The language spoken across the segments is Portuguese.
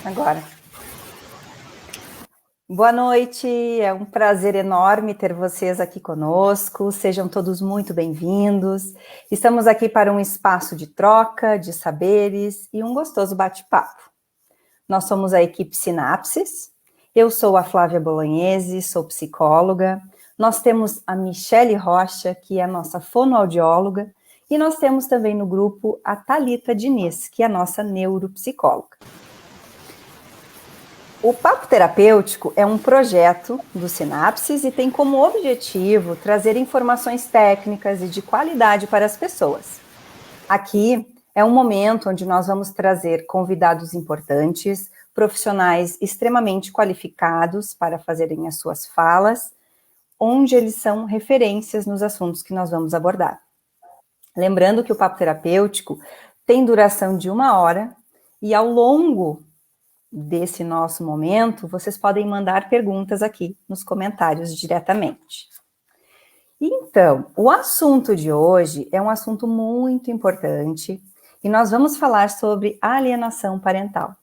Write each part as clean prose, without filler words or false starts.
Agora. Boa noite, é um prazer enorme ter vocês aqui conosco, sejam todos muito bem-vindos. Estamos aqui para um espaço de troca, de saberes e um gostoso bate-papo. Nós somos a equipe Sinapses, eu sou a Flávia Bolognese, sou psicóloga, nós temos a Michele Rocha, que é a nossa fonoaudióloga, e nós temos também no grupo a Thalita Diniz, que é a nossa neuropsicóloga. O Papo Terapêutico é um projeto do Sinapses e tem como objetivo trazer informações técnicas e de qualidade para as pessoas. Aqui é um momento onde nós vamos trazer convidados importantes, profissionais extremamente qualificados para fazerem as suas falas, onde eles são referências nos assuntos que nós vamos abordar. Lembrando que o Papo Terapêutico tem duração de 1 hora e ao longo desse nosso momento, vocês podem mandar perguntas aqui nos comentários diretamente. Então, o assunto de hoje é um assunto muito importante e nós vamos falar sobre alienação parental.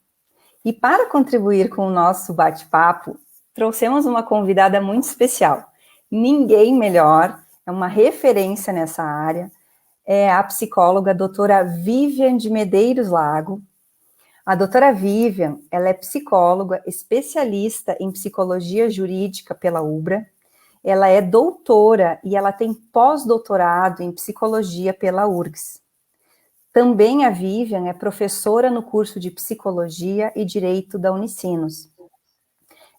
E para contribuir com o nosso bate-papo, trouxemos uma convidada muito especial. Ninguém melhor, é uma referência nessa área, é a psicóloga doutora Vivian de Medeiros Lago. A doutora Vivian, ela é psicóloga, especialista em psicologia jurídica pela UBRA, ela é doutora e ela tem pós-doutorado em psicologia pela URGS. Também a Vivian é professora no curso de psicologia e direito da Unicinos.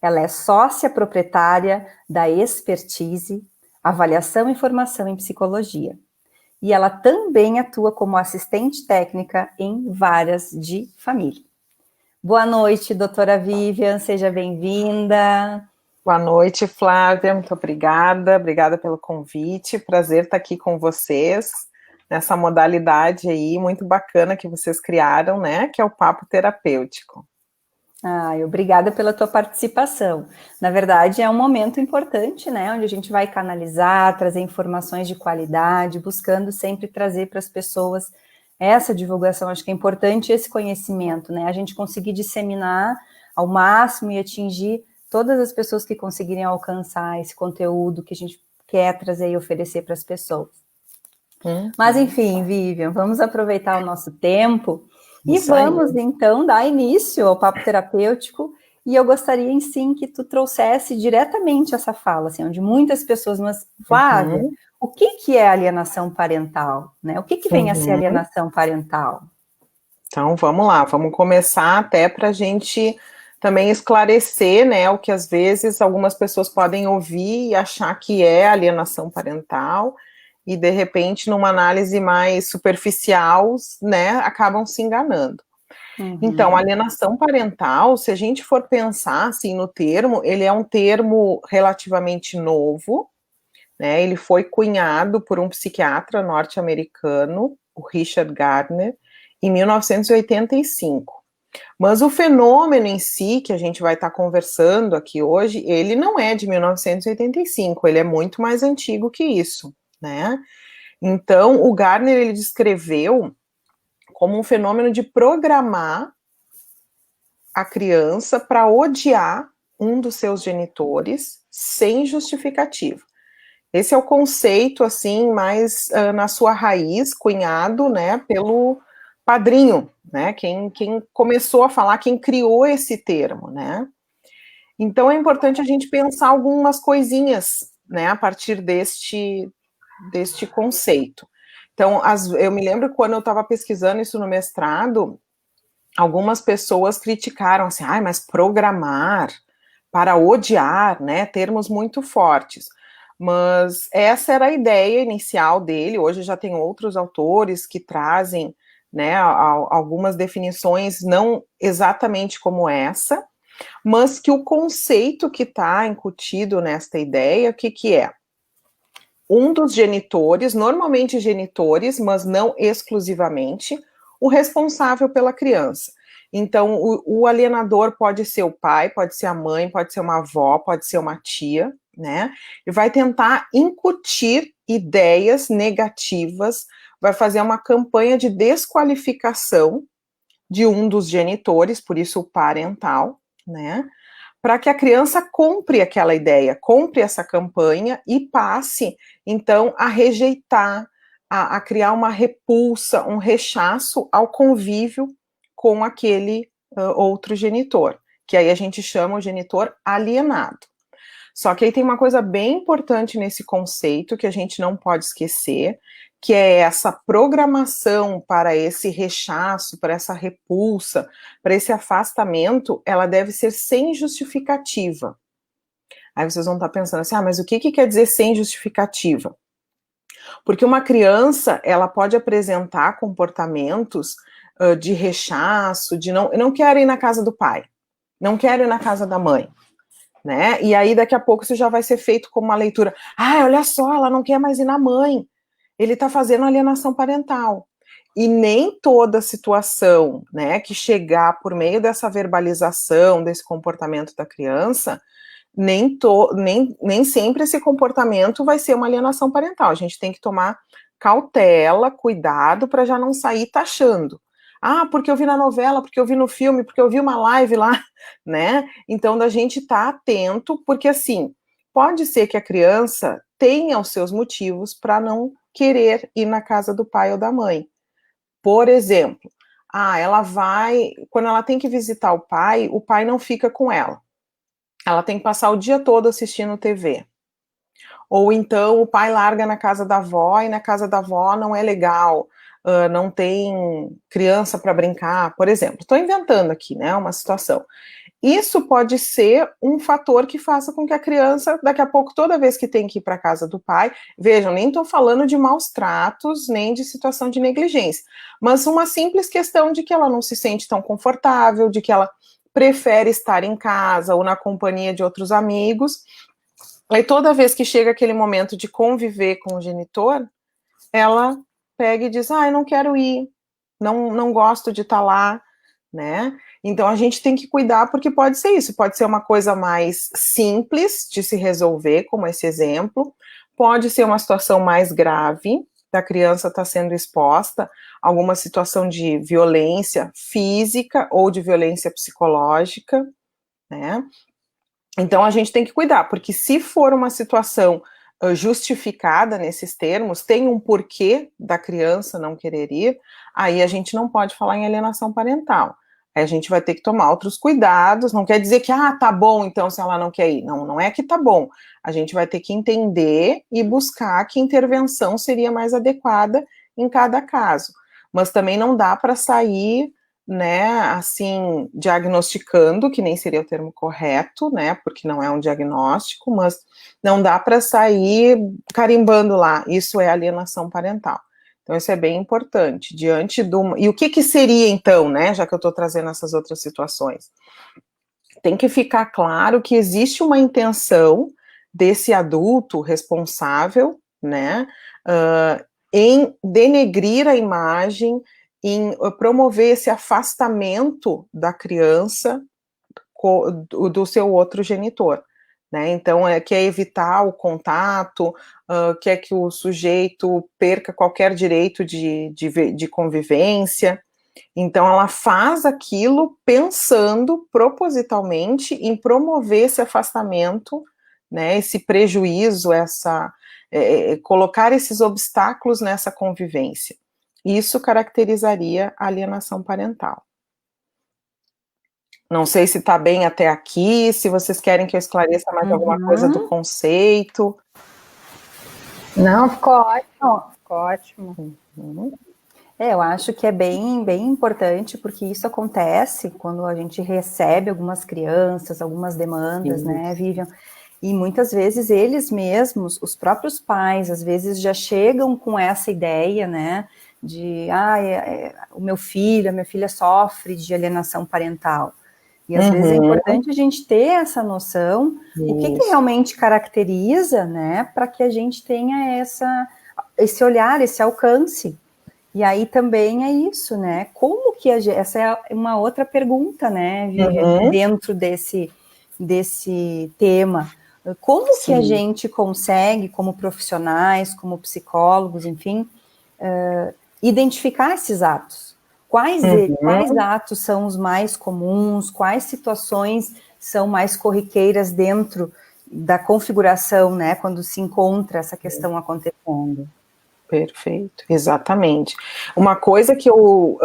Ela é sócia proprietária da Expertise, avaliação e formação em psicologia. E ela também atua como assistente técnica em varas de família. Boa noite, doutora Vivian, seja bem-vinda. Boa noite, Flávia, muito obrigada pelo convite, prazer estar aqui com vocês, nessa modalidade aí, muito bacana que vocês criaram, né, que é o Papo Terapêutico. Obrigada pela tua participação. Na verdade, é um momento importante, né, onde a gente vai canalizar, trazer informações de qualidade, buscando sempre trazer para as pessoas essa divulgação. Acho que é importante esse conhecimento, né, a gente conseguir disseminar ao máximo e atingir todas as pessoas que conseguirem alcançar esse conteúdo que a gente quer trazer e oferecer para as pessoas. Mas, enfim, Vivian, vamos aproveitar o nosso tempo e vamos, então, dar início ao Papo Terapêutico, e eu gostaria, em sim, que tu trouxesse diretamente essa fala, assim, onde muitas pessoas, mas, Flávia, o que é alienação parental? Né? O que vem a ser alienação parental? Então, vamos lá, vamos começar até para a gente também esclarecer, né, o que às vezes algumas pessoas podem ouvir e achar que é alienação parental, e de repente, numa análise mais superficial, né, acabam se enganando. Então, alienação parental, se a gente for pensar assim no termo, ele é um termo relativamente novo, né? Ele foi cunhado por um psiquiatra norte-americano, o Richard Gardner, em 1985. Mas o fenômeno em si, que a gente vai estar conversando aqui hoje, ele não é de 1985, ele é muito mais antigo que isso, né? Então, o Gardner, ele descreveu como um fenômeno de programar a criança para odiar um dos seus genitores sem justificativa. Esse é o conceito, assim, mais na sua raiz, cunhado, né, pelo padrinho, né, quem começou a falar, quem criou esse termo, né. Então, é importante a gente pensar algumas coisinhas, né, a partir deste conceito. Então, eu me lembro quando eu estava pesquisando isso no mestrado, algumas pessoas criticaram, assim, mas programar para odiar, né, termos muito fortes. Mas essa era a ideia inicial dele. Hoje já tem outros autores que trazem, né, algumas definições, não exatamente como essa, mas que o conceito que está incutido nesta ideia, o que é? Um dos genitores, normalmente genitores, mas não exclusivamente, o responsável pela criança. Então, o alienador pode ser o pai, pode ser a mãe, pode ser uma avó, pode ser uma tia, né? E vai tentar incutir ideias negativas, vai fazer uma campanha de desqualificação de um dos genitores, por isso o parental, né? Para que a criança compre aquela ideia, compre essa campanha e passe, então, a rejeitar, a criar uma repulsa, um rechaço ao convívio com aquele outro genitor, que aí a gente chama o genitor alienado. Só que aí tem uma coisa bem importante nesse conceito que a gente não pode esquecer, que é essa programação para esse rechaço, para essa repulsa, para esse afastamento, ela deve ser sem justificativa. Aí vocês vão estar pensando assim, mas o que quer dizer sem justificativa? Porque uma criança, ela pode apresentar comportamentos de rechaço, de não quero ir na casa do pai, não quero ir na casa da mãe, né? E aí daqui a pouco isso já vai ser feito como uma leitura. Olha só, ela não quer mais ir na mãe. Ele está fazendo alienação parental. E nem toda situação, né, que chegar por meio dessa verbalização, desse comportamento da criança, nem sempre esse comportamento vai ser uma alienação parental. A gente tem que tomar cautela, cuidado, para já não sair taxando. Porque eu vi na novela, porque eu vi no filme, porque eu vi uma live lá, né? Então, da gente estar atento, porque assim, pode ser que a criança tenha os seus motivos para não querer ir na casa do pai ou da mãe. Por exemplo, ela vai, quando ela tem que visitar o pai não fica com ela. Ela tem que passar o dia todo assistindo TV. Ou então o pai larga na casa da avó e na casa da avó não é legal, não tem criança para brincar, por exemplo. Estou inventando aqui, né, uma situação. Isso pode ser um fator que faça com que a criança, daqui a pouco, toda vez que tem que ir para a casa do pai, vejam, nem estou falando de maus tratos, nem de situação de negligência, mas uma simples questão de que ela não se sente tão confortável, de que ela prefere estar em casa ou na companhia de outros amigos. Aí toda vez que chega aquele momento de conviver com o genitor, ela pega e diz, eu não quero ir, não gosto de estar lá, né? Então a gente tem que cuidar, porque pode ser isso, pode ser uma coisa mais simples de se resolver, como esse exemplo, pode ser uma situação mais grave, da criança estar sendo exposta a alguma situação de violência física ou de violência psicológica, né? Então a gente tem que cuidar, porque se for uma situação justificada nesses termos, tem um porquê da criança não querer ir, aí a gente não pode falar em alienação parental. Aí a gente vai ter que tomar outros cuidados, não quer dizer que, tá bom, então, se ela não quer ir. Não, não é que tá bom. A gente vai ter que entender e buscar que intervenção seria mais adequada em cada caso. Mas também não dá para sair, né, assim, diagnosticando, que nem seria o termo correto, né, porque não é um diagnóstico, mas não dá para sair carimbando lá, isso é alienação parental. Então, isso é bem importante, diante do... E o que seria, então, né, já que eu estou trazendo essas outras situações? Tem que ficar claro que existe uma intenção desse adulto responsável, né, em denegrir a imagem, em promover esse afastamento da criança do seu outro genitor, né? Então, quer evitar o contato, quer que o sujeito perca qualquer direito de convivência. Então, ela faz aquilo pensando propositalmente em promover esse afastamento, né? Esse prejuízo, colocar esses obstáculos nessa convivência. Isso caracterizaria a alienação parental. Não sei se está bem até aqui, se vocês querem que eu esclareça mais alguma coisa do conceito. Não, ficou ótimo, ficou ótimo. Eu acho que é bem, bem importante, porque isso acontece quando a gente recebe algumas crianças, algumas demandas, né, Vivian? E muitas vezes eles mesmos, os próprios pais, às vezes já chegam com essa ideia, né, de, o meu filho, a minha filha sofre de alienação parental. E às vezes é importante a gente ter essa noção, o que realmente caracteriza, né, para que a gente tenha esse olhar, esse alcance. E aí também é isso, né, como que essa é uma outra pergunta, né, Vivian, dentro desse tema. Como que a gente consegue, como profissionais, como psicólogos, enfim, identificar esses atos? Quais atos são os mais comuns, quais situações são mais corriqueiras dentro da configuração, né, quando se encontra essa questão acontecendo. Perfeito, exatamente. Uma coisa que eu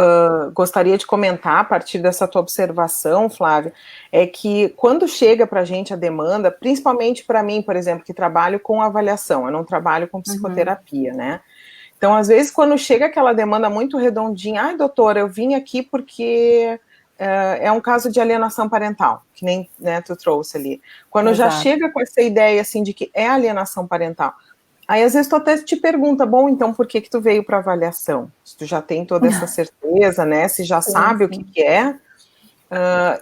gostaria de comentar a partir dessa tua observação, Flávia, é que quando chega para a gente a demanda, principalmente para mim, por exemplo, que trabalho com avaliação, eu não trabalho com psicoterapia, né? Então, às vezes, quando chega aquela demanda muito redondinha, ai, doutora, eu vim aqui porque é um caso de alienação parental, que nem, né, tu trouxe ali. Quando já chega com essa ideia, assim, de que é alienação parental, aí, às vezes, tu até te pergunta, bom, então, por que tu veio para avaliação? Se tu já tem toda essa certeza, né, se já sabe o que é.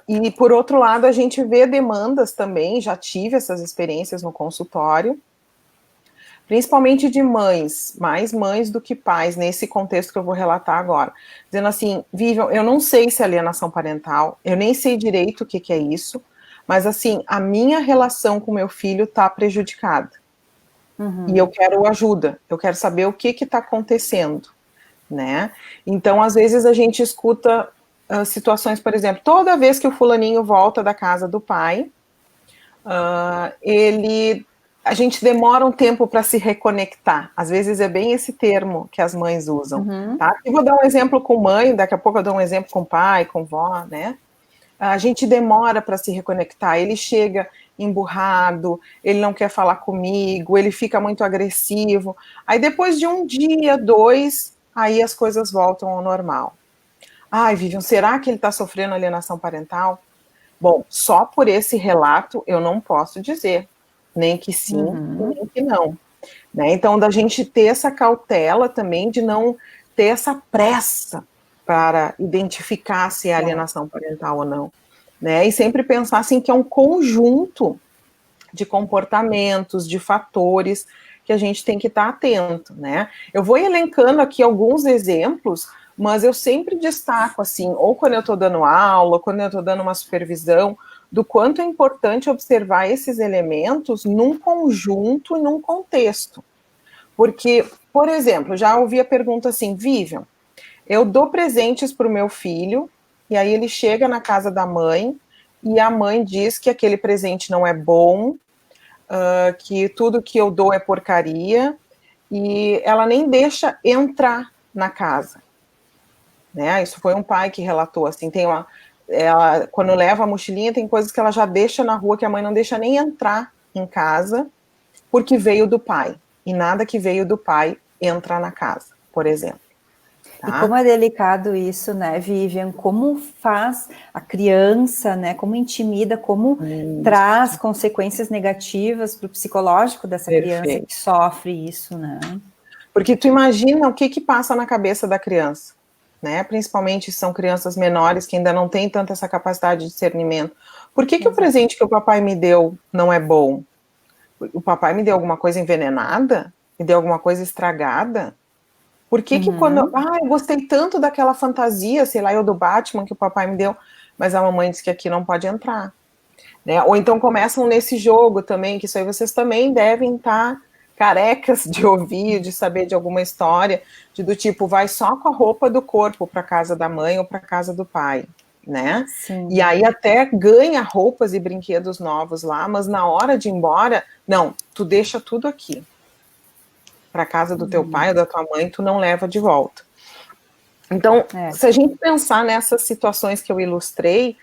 E, por outro lado, a gente vê demandas também, já tive essas experiências no consultório, principalmente de mães, mais mães do que pais, nesse contexto que eu vou relatar agora, dizendo assim, Vivian, eu não sei se é alienação parental, eu nem sei direito o que é isso, mas, assim, a minha relação com meu filho está prejudicada. E eu quero ajuda, eu quero saber o que está acontecendo, né? Então, às vezes, a gente escuta situações, por exemplo, toda vez que o fulaninho volta da casa do pai, a gente demora um tempo para se reconectar. Às vezes é bem esse termo que as mães usam, tá? Eu vou dar um exemplo com mãe, daqui a pouco eu dou um exemplo com pai, com vó, né? A gente demora para se reconectar, ele chega emburrado, ele não quer falar comigo, ele fica muito agressivo. Aí depois de um dia, 2, aí as coisas voltam ao normal. Ai, Vivian, será que ele está sofrendo alienação parental? Bom, só por esse relato eu não posso dizer, nem que sim, nem que não. Né? Então, da gente ter essa cautela também de não ter essa pressa para identificar se é alienação parental ou não, né? E sempre pensar assim que é um conjunto de comportamentos, de fatores que a gente tem que estar atento, né? Eu vou elencando aqui alguns exemplos, mas eu sempre destaco assim, ou quando eu estou dando aula, ou quando eu estou dando uma supervisão, do quanto é importante observar esses elementos num conjunto e num contexto. Porque, por exemplo, já ouvi a pergunta assim, Vivian, eu dou presentes para o meu filho, e aí ele chega na casa da mãe, e a mãe diz que aquele presente não é bom, que tudo que eu dou é porcaria, e ela nem deixa entrar na casa. Né? Isso foi um pai que relatou, assim, ela, quando leva a mochilinha, tem coisas que ela já deixa na rua, que a mãe não deixa nem entrar em casa, porque veio do pai, e nada que veio do pai entra na casa, por exemplo. Tá? E como é delicado isso, né, Vivian? Como faz a criança, né? Como intimida, como traz consequências negativas para o psicológico dessa criança que sofre isso, né? Porque tu imagina o que passa na cabeça da criança, né? Principalmente são crianças menores que ainda não têm tanta essa capacidade de discernimento. Por que o presente que o papai me deu não é bom? O papai me deu alguma coisa envenenada? Me deu alguma coisa estragada? Por que quando... eu gostei tanto daquela fantasia, sei lá, eu do Batman que o papai me deu, mas a mamãe disse que aqui não pode entrar. Né? Ou então começam nesse jogo também, que isso aí vocês também devem estar carecas de ouvir, de saber de alguma história, do tipo, vai só com a roupa do corpo para casa da mãe ou para casa do pai, né? Sim. E aí até ganha roupas e brinquedos novos lá, mas na hora de ir embora, não, tu deixa tudo aqui. Para casa do teu pai ou da tua mãe, tu não leva de volta. Então, se a gente pensar nessas situações que eu ilustrei,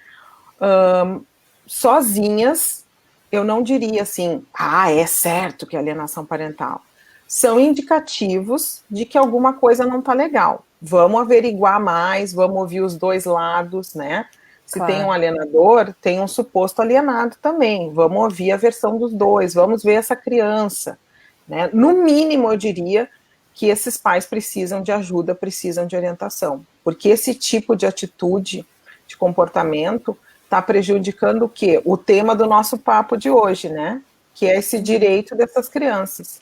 sozinhas, eu não diria assim, é certo que é alienação parental. São indicativos de que alguma coisa não está legal. Vamos averiguar mais, vamos ouvir os dois lados, né? Se tem um alienador, tem um suposto alienado também. Vamos ouvir a versão dos dois, vamos ver essa criança. Né? No mínimo, eu diria que esses pais precisam de ajuda, precisam de orientação. Porque esse tipo de atitude, de comportamento, está prejudicando o quê? O tema do nosso papo de hoje, né? Que é esse direito dessas crianças.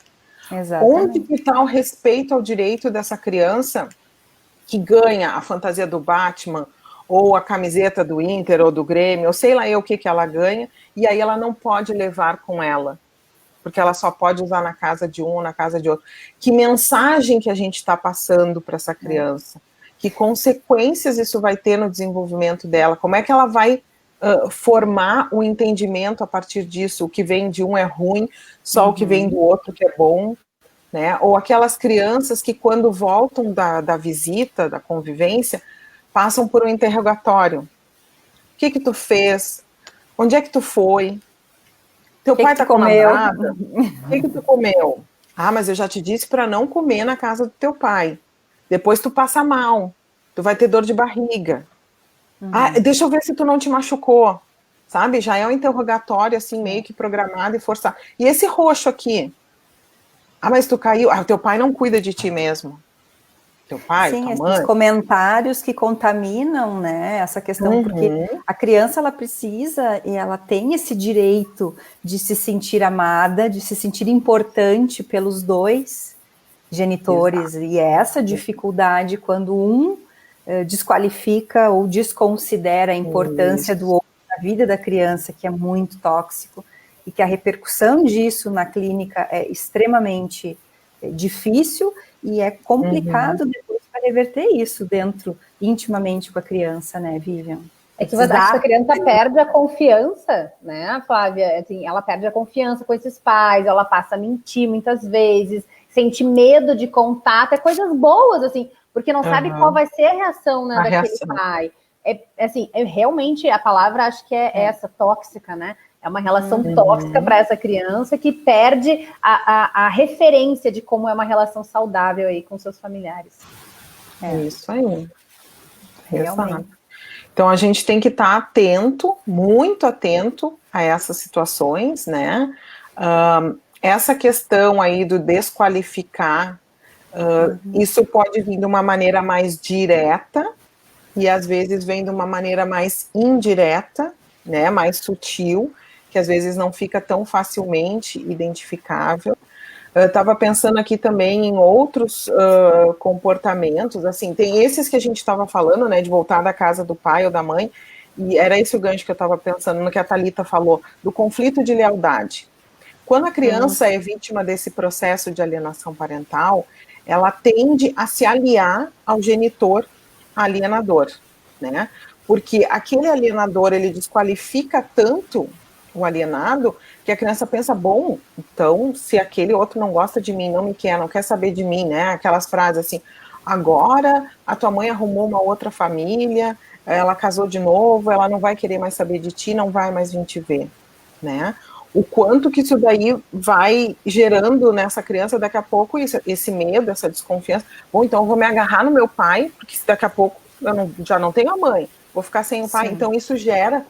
Exatamente. Onde que está o respeito ao direito dessa criança que ganha a fantasia do Batman, ou a camiseta do Inter, ou do Grêmio, ou sei lá eu o que ela ganha, e aí ela não pode levar com ela, porque ela só pode usar na casa de um ou na casa de outro. Que mensagem que a gente está passando para essa criança? Que consequências isso vai ter no desenvolvimento dela? Como é que ela vai formar o entendimento a partir disso? O que vem de um é ruim, só o que vem do outro que é bom, né? Ou aquelas crianças que quando voltam da visita, da convivência, passam por um interrogatório. O que tu fez? Onde é que tu foi? Teu pai tá com namorada? O que tu comeu? Ah, mas eu já te disse para não comer na casa do teu pai. Depois tu passa mal. Tu vai ter dor de barriga. Ah, deixa eu ver se tu não te machucou. Sabe? Já é um interrogatório, assim, meio que programado e forçado. E esse roxo aqui? Ah, mas tu caiu. Ah, teu pai não cuida de ti mesmo. Teu pai, sim, tua esses mãe. comentários que contaminam, né, essa questão, porque a criança, ela precisa e ela tem esse direito de se sentir amada, de se sentir importante pelos dois genitores. Exato. E essa dificuldade quando um desqualifica ou desconsidera a importância do outro na vida da criança, que é muito tóxico, e que a repercussão disso na clínica é extremamente difícil, e é complicado depois para reverter isso dentro, intimamente com a criança, né, Vivian? É que a criança perde a confiança, né, Flávia? Assim, ela perde a confiança com esses pais, ela passa a mentir muitas vezes, sente medo de contar, até coisas boas, assim, porque não sabe qual vai ser a reação, né, daquele pai. Assim, realmente, a palavra acho que é essa, tóxica, né? É uma relação tóxica para essa criança que perde a referência de como é uma relação saudável aí com seus familiares. Isso aí. Realmente. Exato. Então, a gente tem que estar atento, muito atento a essas situações, né? Essa questão aí do desqualificar, isso pode vir de uma maneira mais direta e às vezes vem de uma maneira mais indireta, né? Mais sutil, que às vezes não fica tão facilmente identificável. Eu estava pensando aqui também em outros comportamentos, assim, tem esses que a gente estava falando, né, de voltar da casa do pai ou da mãe, e era esse o gancho que eu estava pensando no que a Thalita falou, do conflito de lealdade. Quando a criança é vítima desse processo de alienação parental, ela tende a se aliar ao genitor alienador, né, porque aquele alienador, ele desqualifica tanto o alienado, que a criança pensa, bom, então, se aquele outro não gosta de mim, não quer saber de mim, né, aquelas frases assim, agora a tua mãe arrumou uma outra família, ela casou de novo, ela não vai querer mais saber de ti, não vai mais vir te ver, né, o quanto que isso daí vai gerando nessa criança, daqui a pouco, esse medo, essa desconfiança, bom, então eu vou me agarrar no meu pai, porque daqui a pouco eu já não tenho a mãe, vou ficar sem o pai, então isso gera,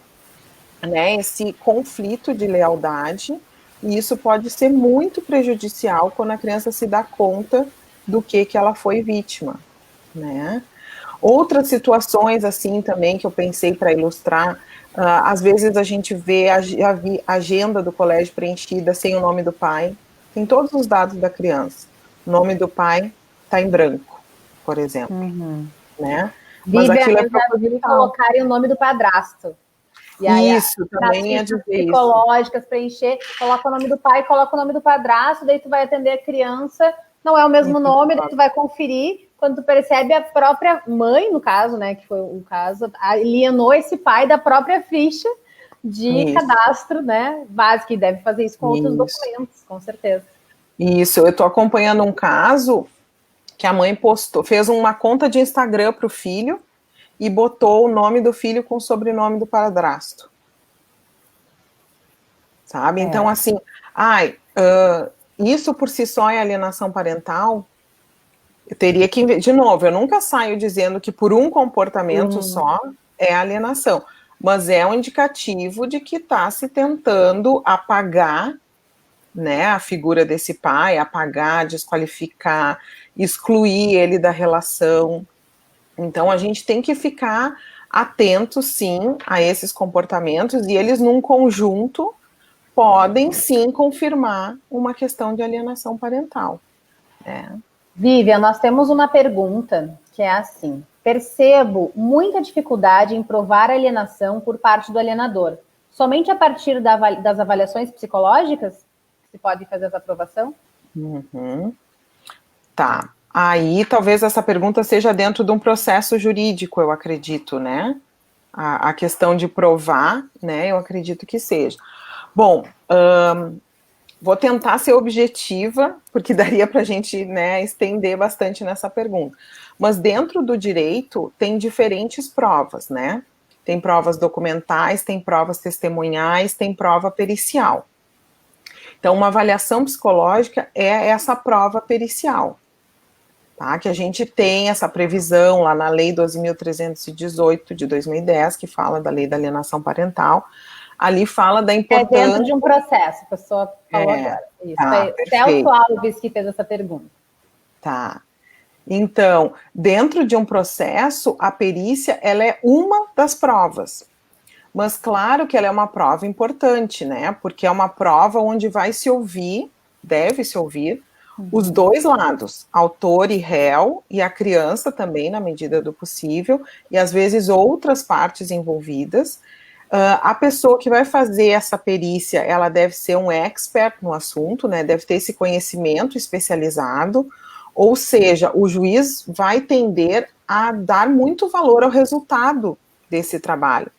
né, esse conflito de lealdade, e isso pode ser muito prejudicial quando a criança se dá conta do que ela foi vítima, né. Outras situações, assim, também, que eu pensei para ilustrar, às vezes a gente vê a agenda do colégio preenchida sem o nome do pai, tem todos os dados da criança, o nome do pai está em branco, por exemplo, né. Mas aquilo é proposital. Colocarem o nome do padrasto. E aí, isso, também é dizer psicológicas, isso. Preencher, coloca o nome do pai, coloca o nome do padrasto, daí tu vai atender a criança, não é o mesmo nome, daí tu vai conferir, quando tu percebe a própria mãe, no caso, né, que foi o caso, alienou esse pai da própria ficha de cadastro, né, básico, e deve fazer isso com outros documentos, com certeza. Isso, eu tô acompanhando um caso que a mãe fez uma conta de Instagram para o filho, e botou o nome do filho com o sobrenome do padrasto. Sabe? Então, assim, isso por si só é alienação parental? Eu teria que, de novo, eu nunca saio dizendo que por um comportamento só é alienação, mas é um indicativo de que está se tentando apagar, né, a figura desse pai, apagar, desqualificar, excluir ele da relação. Então, a gente tem que ficar atento, sim, a esses comportamentos, e eles, num conjunto, podem, sim, confirmar uma questão de alienação parental. Vivian, nós temos uma pergunta que é assim: percebo muita dificuldade em provar alienação por parte do alienador. Somente a partir das avaliações psicológicas se pode fazer essa aprovação? Tá. Aí talvez essa pergunta seja dentro de um processo jurídico, eu acredito, né? A questão de provar, né? Eu acredito que seja. Bom, vou tentar ser objetiva, porque daria para a gente, né, estender bastante nessa pergunta. Mas dentro do direito tem diferentes provas, né? Tem provas documentais, tem provas testemunhais, tem prova pericial. Então, uma avaliação psicológica é essa prova pericial, tá? Que a gente tem essa previsão lá na Lei 12.318 de 2010, que fala da Lei da alienação parental. Ali fala da importância... É dentro de um processo, a pessoa falou agora. Isso, tá, foi Celso Alves que fez essa pergunta. Tá. Então, dentro de um processo, a perícia, ela é uma das provas. Mas claro que ela é uma prova importante, né? Porque é uma prova onde vai se ouvir, deve se ouvir, os dois lados, autor e réu, e a criança também, na medida do possível, e às vezes outras partes envolvidas. A pessoa que vai fazer essa perícia, ela deve ser um expert no assunto, né? Deve ter esse conhecimento especializado, ou seja, o juiz vai tender a dar muito valor ao resultado desse trabalho.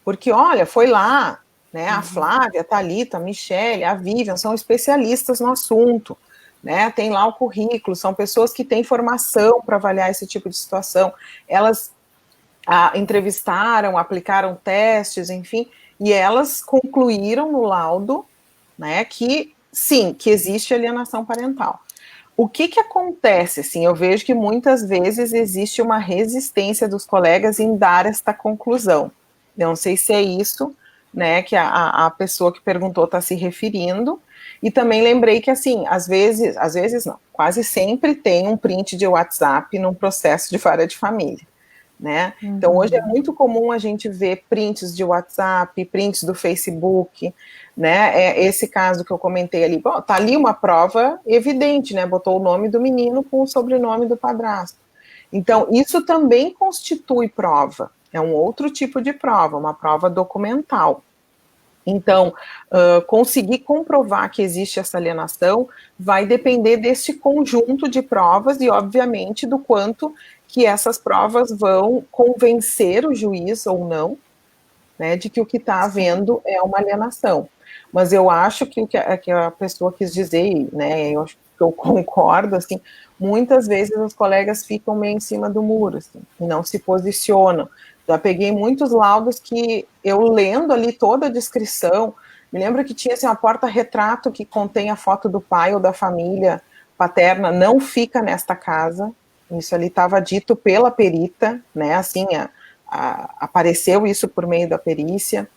Porque, olha, foi lá, né, a Flávia, a Thalita, a Michele, a Vivian, são especialistas no assunto, né, tem lá o currículo, são pessoas que têm formação para avaliar esse tipo de situação, elas entrevistaram, aplicaram testes, enfim, e elas concluíram no laudo, né, que sim, que existe alienação parental. O que acontece, assim, eu vejo que muitas vezes existe uma resistência dos colegas em dar esta conclusão. Eu não sei se é isso, né, que a pessoa que perguntou está se referindo, e também lembrei que, assim, às vezes não, quase sempre tem um print de WhatsApp num processo de vara de família, né? Então, hoje é muito comum a gente ver prints de WhatsApp, prints do Facebook, né? Esse caso que eu comentei ali, bom, tá ali uma prova evidente, né? Botou o nome do menino com o sobrenome do padrasto. Então, isso também constitui prova. É um outro tipo de prova, uma prova documental. Então, conseguir comprovar que existe essa alienação vai depender desse conjunto de provas e, obviamente, do quanto que essas provas vão convencer o juiz ou não, né, de que o que está havendo é uma alienação. Mas eu acho que o que a pessoa quis dizer, né, eu acho que eu concordo, assim, muitas vezes os colegas ficam meio em cima do muro, assim, e não se posicionam. Já peguei muitos laudos que eu lendo ali toda a descrição, me lembro que tinha assim, uma porta-retrato que contém a foto do pai ou da família paterna, não fica nesta casa, isso ali estava dito pela perita, né, assim, apareceu isso por meio da perícia.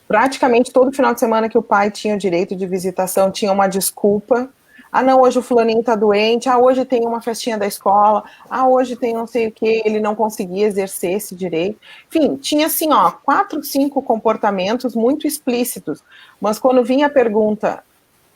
Praticamente todo final de semana que o pai tinha o direito de visitação, tinha uma desculpa. Ah, não, hoje o fulaninho está doente. Ah, hoje tem uma festinha da escola. Ah, hoje tem não sei o que. Ele não conseguia exercer esse direito. Enfim, tinha assim, ó, 4, 5 comportamentos muito explícitos. Mas quando vinha a pergunta,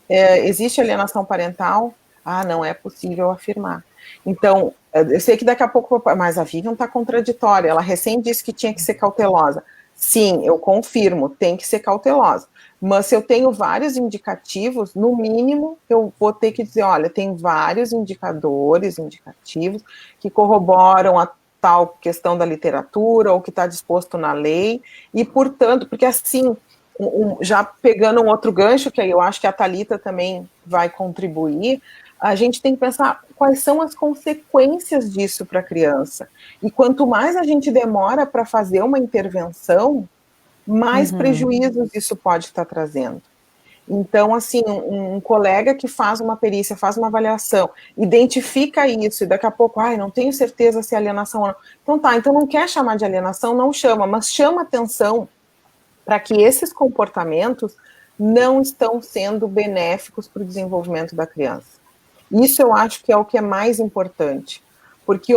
existe alienação parental? Ah, não é possível afirmar. Então, eu sei que daqui a pouco, mas a Vivian está contraditória. Ela recém disse que tinha que ser cautelosa. Sim, eu confirmo, tem que ser cautelosa. Mas se eu tenho vários indicativos, no mínimo, eu vou ter que dizer, olha, tem vários indicadores, indicativos, que corroboram a tal questão da literatura, ou que está disposto na lei, e, portanto, porque assim, já pegando um outro gancho, que aí eu acho que a Thalita também vai contribuir, a gente tem que pensar quais são as consequências disso para a criança. E quanto mais a gente demora para fazer uma intervenção, mais prejuízos isso pode estar trazendo. Então, assim, um colega que faz uma perícia, faz uma avaliação, identifica isso, e daqui a pouco, não tenho certeza se é alienação ou não. Então tá, então não quer chamar de alienação, não chama, mas chama atenção para que esses comportamentos não estão sendo benéficos para o desenvolvimento da criança. Isso eu acho que é o que é mais importante, porque,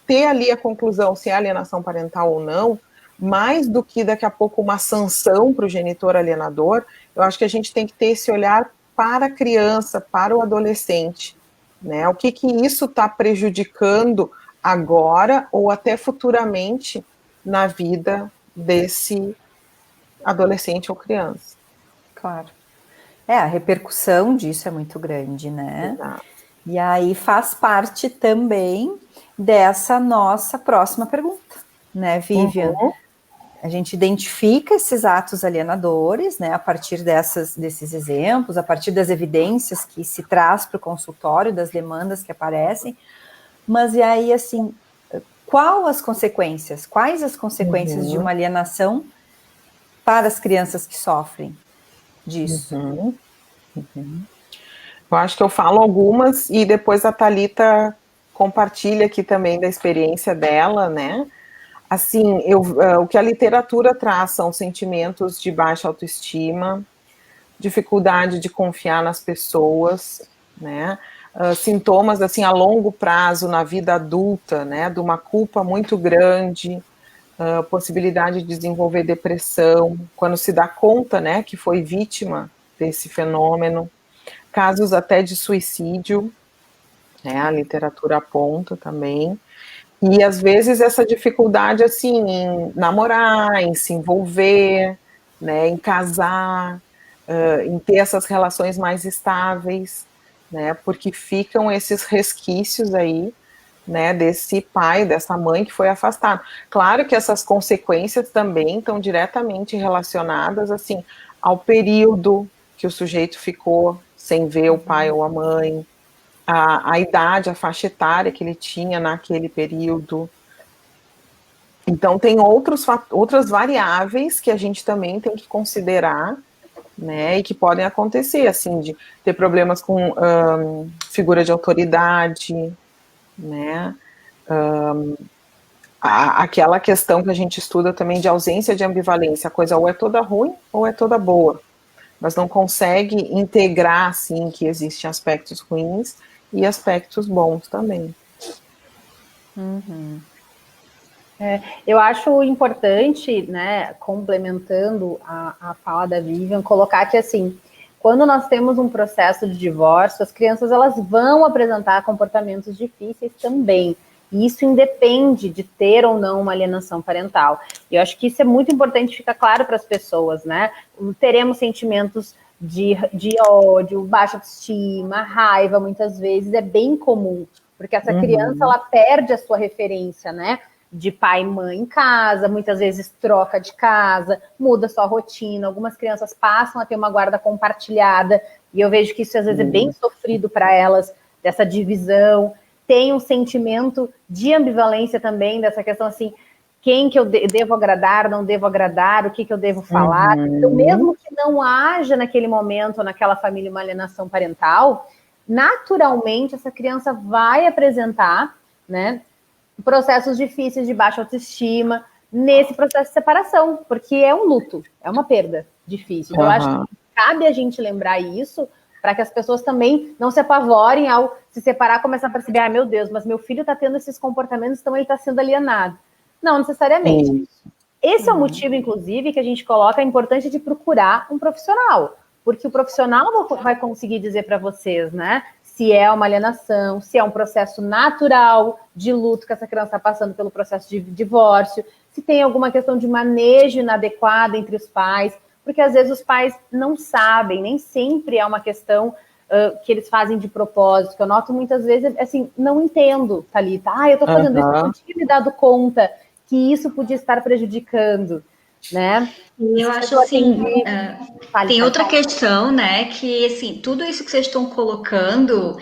ter ali a conclusão se é alienação parental ou não, mais do que daqui a pouco uma sanção para o genitor alienador, eu acho que a gente tem que ter esse olhar para a criança, para o adolescente, né? O que isso está prejudicando agora ou até futuramente na vida desse adolescente ou criança. Claro. A repercussão disso é muito grande, né? Exato. E aí faz parte também dessa nossa próxima pergunta, né, Vivian? A gente identifica esses atos alienadores, né, a partir desses exemplos, a partir das evidências que se traz para o consultório, das demandas que aparecem, mas e aí, assim, quais as consequências de uma alienação para as crianças que sofrem disso? Eu acho que eu falo algumas e depois a Thalita compartilha aqui também da experiência dela, né? Assim, o que a literatura traz são sentimentos de baixa autoestima, dificuldade de confiar nas pessoas, né? Sintomas, assim, a longo prazo na vida adulta, né? De uma culpa muito grande, possibilidade de desenvolver depressão, quando se dá conta, né, que foi vítima desse fenômeno, casos até de suicídio, né? A literatura aponta também. E às vezes essa dificuldade assim em namorar, em se envolver, né, em casar, em ter essas relações mais estáveis, né, porque ficam esses resquícios aí, né, desse pai, dessa mãe que foi afastado. Claro que essas consequências também estão diretamente relacionadas assim ao período que o sujeito ficou sem ver o pai ou a mãe, a idade, a faixa etária que ele tinha naquele período. Então, tem outras variáveis que a gente também tem que considerar, né, e que podem acontecer, assim, de ter problemas com figura de autoridade, né, aquela questão que a gente estuda também de ausência de ambivalência, a coisa ou é toda ruim ou é toda boa, mas não consegue integrar, assim, que existem aspectos ruins e aspectos bons também. Eu acho importante, né, complementando a fala da Vivian, colocar que, assim, quando nós temos um processo de divórcio, as crianças elas vão apresentar comportamentos difíceis também. E isso independe de ter ou não uma alienação parental. E eu acho que isso é muito importante ficar claro para as pessoas, né? Teremos sentimentos de ódio, baixa autoestima, raiva, muitas vezes, é bem comum, porque essa criança, ela perde a sua referência, né, de pai e mãe em casa, muitas vezes troca de casa, muda sua rotina, algumas crianças passam a ter uma guarda compartilhada, e eu vejo que isso às vezes é bem sofrido para elas, dessa divisão, tem um sentimento de ambivalência também, dessa questão assim, quem que eu devo agradar, não devo agradar, o que eu devo falar. Então, mesmo que não haja naquele momento, naquela família, uma alienação parental, naturalmente essa criança vai apresentar, né, processos difíceis de baixa autoestima nesse processo de separação, porque é um luto, é uma perda difícil. Então, eu acho que cabe a gente lembrar isso para que as pessoas também não se apavorem ao se separar, começar a perceber, ah, meu Deus, mas meu filho está tendo esses comportamentos, então ele está sendo alienado. Não necessariamente. Esse é o motivo, inclusive, que a gente coloca a importância de procurar um profissional, porque o profissional vai conseguir dizer para vocês, né, se é uma alienação, se é um processo natural de luto que essa criança está passando pelo processo de divórcio, se tem alguma questão de manejo inadequado entre os pais, porque às vezes os pais não sabem, nem sempre é uma questão que eles fazem de propósito, que eu noto muitas vezes, assim, não entendo, Thalita, eu estou fazendo isso, eu não tinha me dado conta que isso podia estar prejudicando, né? E eu acho assim, tem outra questão, né, que assim, tudo isso que vocês estão colocando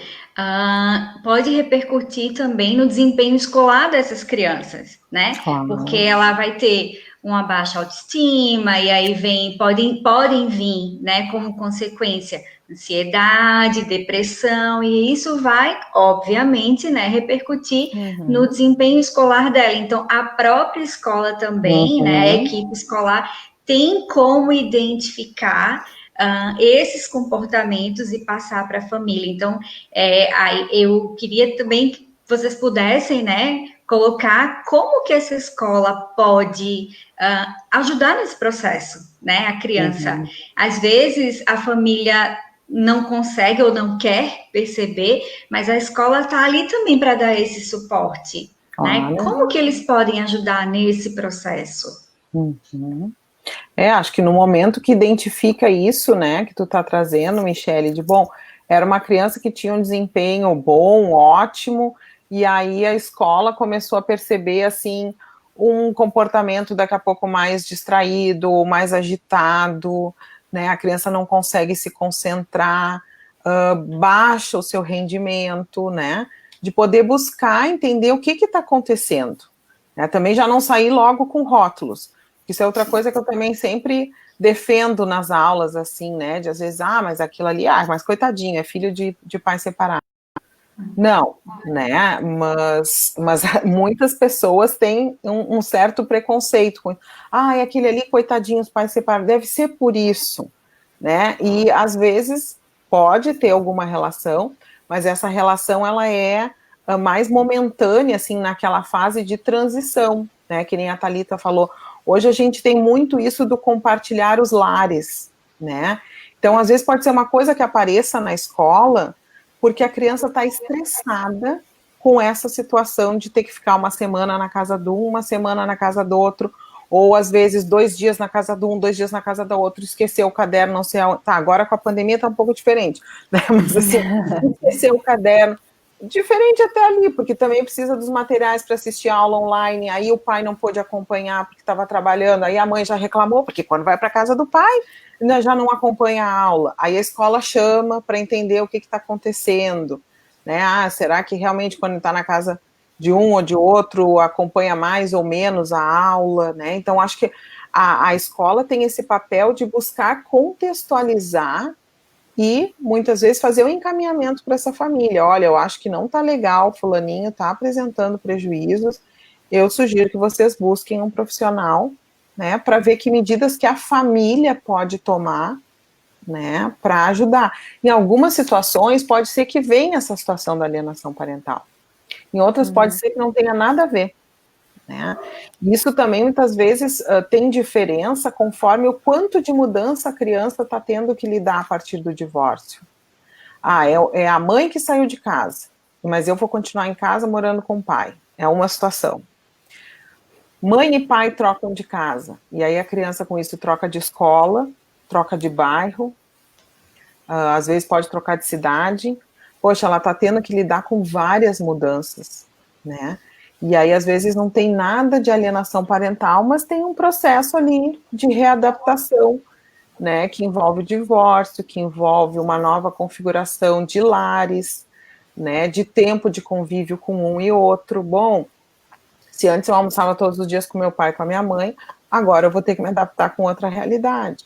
pode repercutir também no desempenho escolar dessas crianças, né? Porque ela vai ter uma baixa autoestima, e aí podem vir, né, como consequência, ansiedade, depressão, e isso vai, obviamente, né, repercutir no desempenho escolar dela. Então, a própria escola também, né, a equipe escolar tem como identificar esses comportamentos e passar para a família. Então, aí eu queria também que vocês pudessem, né, colocar como que essa escola pode ajudar nesse processo, né, a criança. Às vezes, a família não consegue ou não quer perceber, mas a escola está ali também para dar esse suporte, né? Como que eles podem ajudar nesse processo? Acho que no momento que identifica isso, né, que tu tá trazendo, Michele, de bom, era uma criança que tinha um desempenho bom, ótimo, e aí a escola começou a perceber, assim, um comportamento daqui a pouco mais distraído, mais agitado, né, a criança não consegue se concentrar, baixa o seu rendimento, né, de poder buscar entender o que está acontecendo. Né, também já não sair logo com rótulos. Isso é outra coisa que eu também sempre defendo nas aulas, assim, né, de às vezes, mas aquilo ali, mas coitadinho, é filho de pai separado. Não, né, mas muitas pessoas têm um certo preconceito com, aquele ali, coitadinho, os pais separados, deve ser por isso, né, e às vezes pode ter alguma relação, mas essa relação, ela é mais momentânea, assim, naquela fase de transição, né, que nem a Thalita falou. Hoje a gente tem muito isso do compartilhar os lares, né, então às vezes pode ser uma coisa que apareça na escola, porque a criança está estressada com essa situação de ter que ficar uma semana na casa de um, uma semana na casa do outro, ou às vezes 2 dias na casa de um, 2 dias na casa do outro, esquecer o caderno, não sei aonde. Tá, agora com a pandemia tá um pouco diferente, né? Mas assim, esquecer o caderno, diferente até ali, porque também precisa dos materiais para assistir a aula online, aí o pai não pôde acompanhar porque estava trabalhando, aí a mãe já reclamou, porque quando vai para casa do pai, já não acompanha a aula, aí a escola chama para entender o que está acontecendo, né, será que realmente quando está na casa de um ou de outro, acompanha mais ou menos a aula, né, então acho que a escola tem esse papel de buscar contextualizar e muitas vezes fazer um encaminhamento para essa família. Olha, eu acho que não está legal, fulaninho está apresentando prejuízos, eu sugiro que vocês busquem um profissional, né, para ver que medidas que a família pode tomar, né, para ajudar. Em algumas situações pode ser que venha essa situação da alienação parental, em outras pode ser que não tenha nada a ver, né? Isso também muitas vezes tem diferença conforme o quanto de mudança a criança está tendo que lidar a partir do divórcio. É a mãe que saiu de casa, mas eu vou continuar em casa morando com o pai. É uma situação. Mãe e pai trocam de casa, e aí a criança com isso troca de escola, troca de bairro, às vezes pode trocar de cidade. Poxa, ela está tendo que lidar com várias mudanças, né? E aí, às vezes, não tem nada de alienação parental, mas tem um processo ali de readaptação, né, que envolve o divórcio, que envolve uma nova configuração de lares, né, de tempo de convívio com um e outro. Bom, se antes eu almoçava todos os dias com meu pai e com a minha mãe, agora eu vou ter que me adaptar com outra realidade,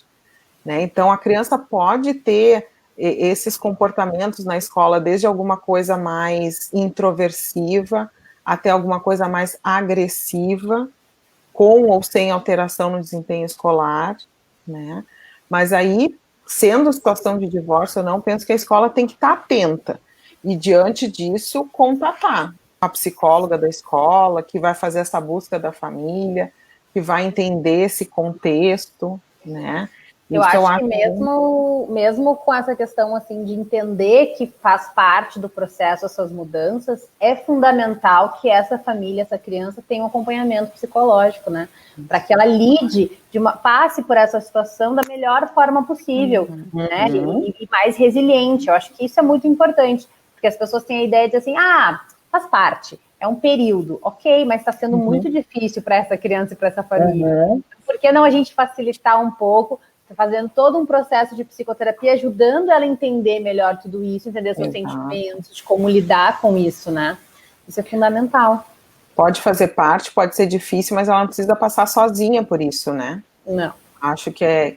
né? Então, a criança pode ter esses comportamentos na escola, desde alguma coisa mais introversiva, até alguma coisa mais agressiva, com ou sem alteração no desempenho escolar, né? Mas aí, sendo situação de divórcio, eu não penso que a escola tem que estar atenta. E, diante disso, contatar a psicóloga da escola, que vai fazer essa busca da família, que vai entender esse contexto, né? Eu acho que mesmo com essa questão assim de entender que faz parte do processo essas mudanças, é fundamental que essa família, essa criança tenha um acompanhamento psicológico, né? Para que ela lide, passe por essa situação da melhor forma possível, né? E mais resiliente. Eu acho que isso é muito importante, porque as pessoas têm a ideia de assim, faz parte, é um período, ok, mas está sendo muito difícil para essa criança e para essa família. Por que não a gente facilitar um pouco, fazendo todo um processo de psicoterapia, ajudando ela a entender melhor tudo isso, entender seus sentimentos, de como lidar com isso, né? Isso é fundamental. Pode fazer parte, pode ser difícil, mas ela não precisa passar sozinha por isso, né? Não. Acho que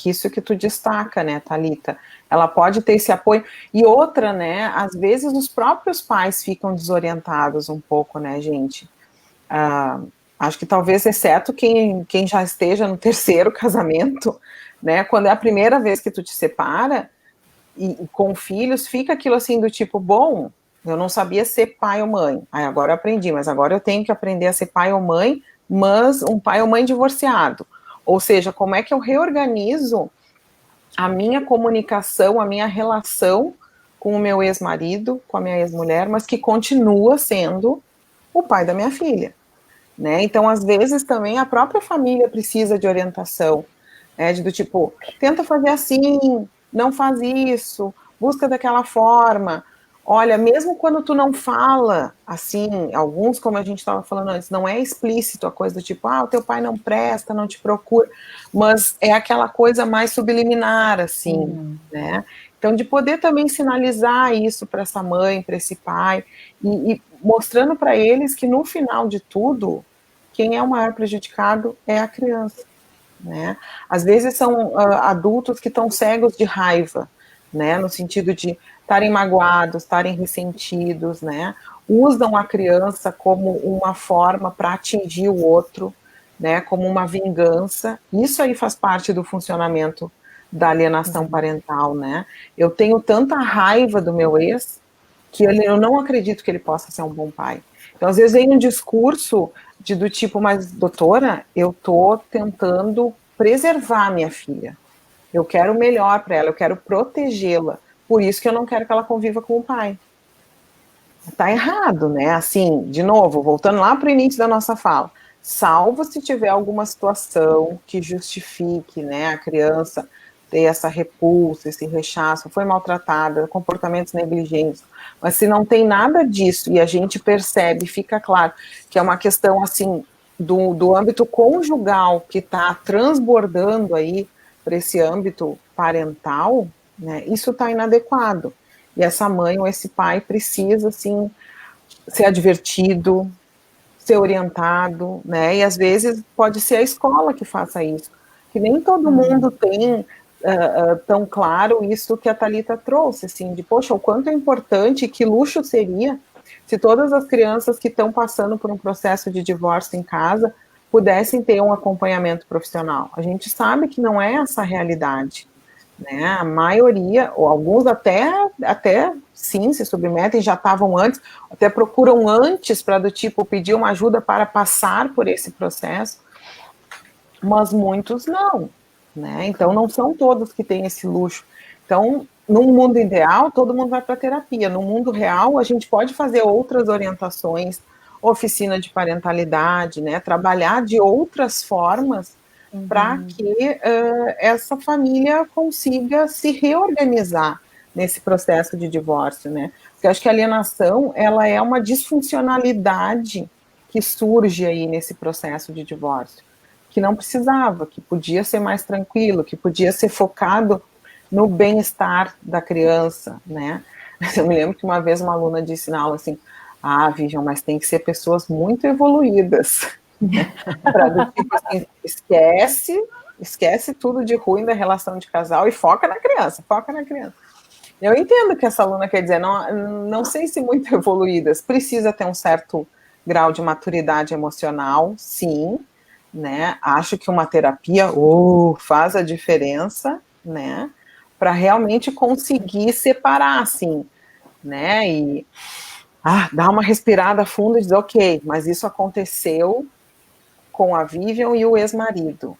isso que tu destaca, né, Thalita? Ela pode ter esse apoio. E outra, né, às vezes os próprios pais ficam desorientados um pouco, né, gente? Acho que talvez, exceto quem já esteja no 3º casamento, né, quando é a primeira vez que tu te separa, e com filhos, fica aquilo assim do tipo, bom, eu não sabia ser pai ou mãe, aí agora eu aprendi, mas agora eu tenho que aprender a ser pai ou mãe, mas um pai ou mãe divorciado. Ou seja, como é que eu reorganizo a minha comunicação, a minha relação com o meu ex-marido, com a minha ex-mulher, mas que continua sendo o pai da minha filha. Né? Então, às vezes, também a própria família precisa de orientação, né? Do tipo, tenta fazer assim, não faz isso, busca daquela forma. Olha, mesmo quando tu não fala, assim, alguns, como a gente estava falando antes, não é explícito a coisa do tipo, o teu pai não presta, não te procura, mas é aquela coisa mais subliminar, assim, né? Então, de poder também sinalizar isso para essa mãe, para esse pai, e mostrando para eles que no final de tudo, quem é o maior prejudicado é a criança, né? Às vezes são adultos que estão cegos de raiva, né? No sentido de estarem magoados, estarem ressentidos, né? Usam a criança como uma forma para atingir o outro, né? Como uma vingança. Isso aí faz parte do funcionamento da alienação parental, né? Eu tenho tanta raiva do meu ex que eu não acredito que ele possa ser um bom pai. Então, às vezes, vem um discurso do tipo, mas, doutora, eu estou tentando preservar a minha filha. Eu quero o melhor para ela, eu quero protegê-la. Por isso que eu não quero que ela conviva com o pai. Está errado, né? Assim, de novo, voltando lá para o início da nossa fala, salvo se tiver alguma situação que justifique, né, a criança ter essa repulsa, esse rechaço, foi maltratada, comportamentos negligentes. Mas se não tem nada disso e a gente percebe, fica claro que é uma questão assim do âmbito conjugal que está transbordando aí para esse âmbito parental, né, isso está inadequado. E essa mãe ou esse pai precisa, assim, ser advertido, ser orientado, né? E às vezes pode ser a escola que faça isso. Que nem todo mundo tem tão claro isso que a Thalita trouxe, assim, de, poxa, o quanto é importante, que luxo seria se todas as crianças que estão passando por um processo de divórcio em casa pudessem ter um acompanhamento profissional. A gente sabe que não é essa a realidade, né? A maioria, ou alguns até sim se submetem, já estavam antes, até procuram antes para do tipo pedir uma ajuda para passar por esse processo, mas muitos não, né? Então não são todos que têm esse luxo. Então, no mundo ideal, todo mundo vai para terapia. No mundo real, a gente pode fazer outras orientações, oficina de parentalidade, né? Trabalhar de outras formas para que essa família consiga se reorganizar nesse processo de divórcio, né? Porque eu acho que a alienação, ela é uma disfuncionalidade que surge aí nesse processo de divórcio, que não precisava, que podia ser mais tranquilo, que podia ser focado no bem-estar da criança, né? Eu me lembro que uma vez uma aluna disse na aula assim, Vivian, mas tem que ser pessoas muito evoluídas, para do tipo assim, esquece tudo de ruim da relação de casal e foca na criança. Eu entendo o que essa aluna quer dizer, não sei se muito evoluídas, precisa ter um certo grau de maturidade emocional, sim, né? Acho que uma terapia faz a diferença, né? Para realmente conseguir separar, assim, né? E dar uma respirada fundo e dizer, ok, mas isso aconteceu com a Vivian e o ex-marido.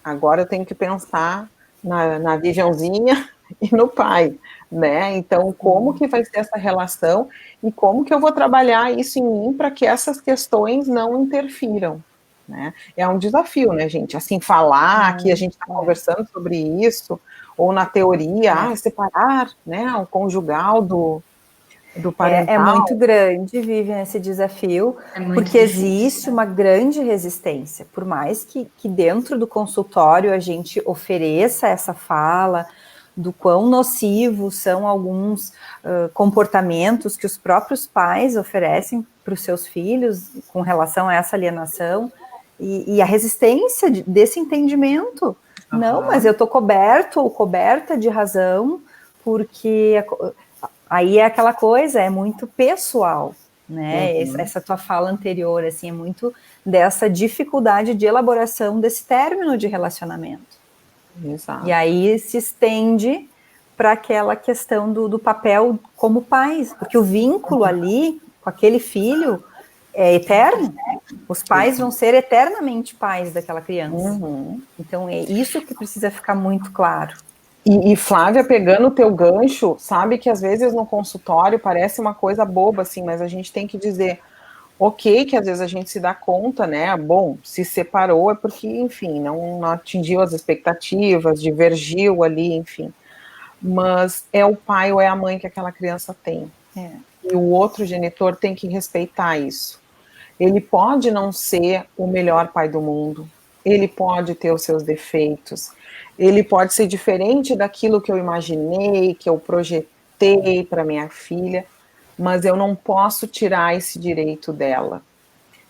Agora eu tenho que pensar na Vivianzinha e no pai, né? Então, como que vai ser essa relação e como que eu vou trabalhar isso em mim para que essas questões não interfiram, né? É um desafio, né, gente? Assim, falar que a gente está conversando sobre isso, ou na teoria, separar, né, o conjugal do parental. É muito grande, Vivian, esse desafio, porque existe uma grande resistência, por mais que dentro do consultório a gente ofereça essa fala do quão nocivos são alguns comportamentos que os próprios pais oferecem para os seus filhos com relação a essa alienação, e a resistência desse entendimento. Não, mas eu estou coberto ou coberta de razão, porque aí é aquela coisa, é muito pessoal, né? Essa tua fala anterior, assim, é muito dessa dificuldade de elaboração desse término de relacionamento. Exato. E aí se estende para aquela questão do papel como pais, porque o vínculo ali com aquele filho é eterno. Os pais vão ser eternamente pais daquela criança. Então é isso que precisa ficar muito claro. E Flávia, pegando o teu gancho, sabe que às vezes no consultório parece uma coisa boba, assim, mas a gente tem que dizer, ok, que às vezes a gente se dá conta, né, bom, se separou é porque, enfim, não atingiu as expectativas, divergiu ali, enfim. mas é o pai ou é a mãe que aquela criança tem. E o outro genitor tem que respeitar isso. Ele pode não ser o melhor pai do mundo, ele pode ter os seus defeitos, ele pode ser diferente daquilo que eu imaginei, que eu projetei para minha filha, mas eu não posso tirar esse direito dela.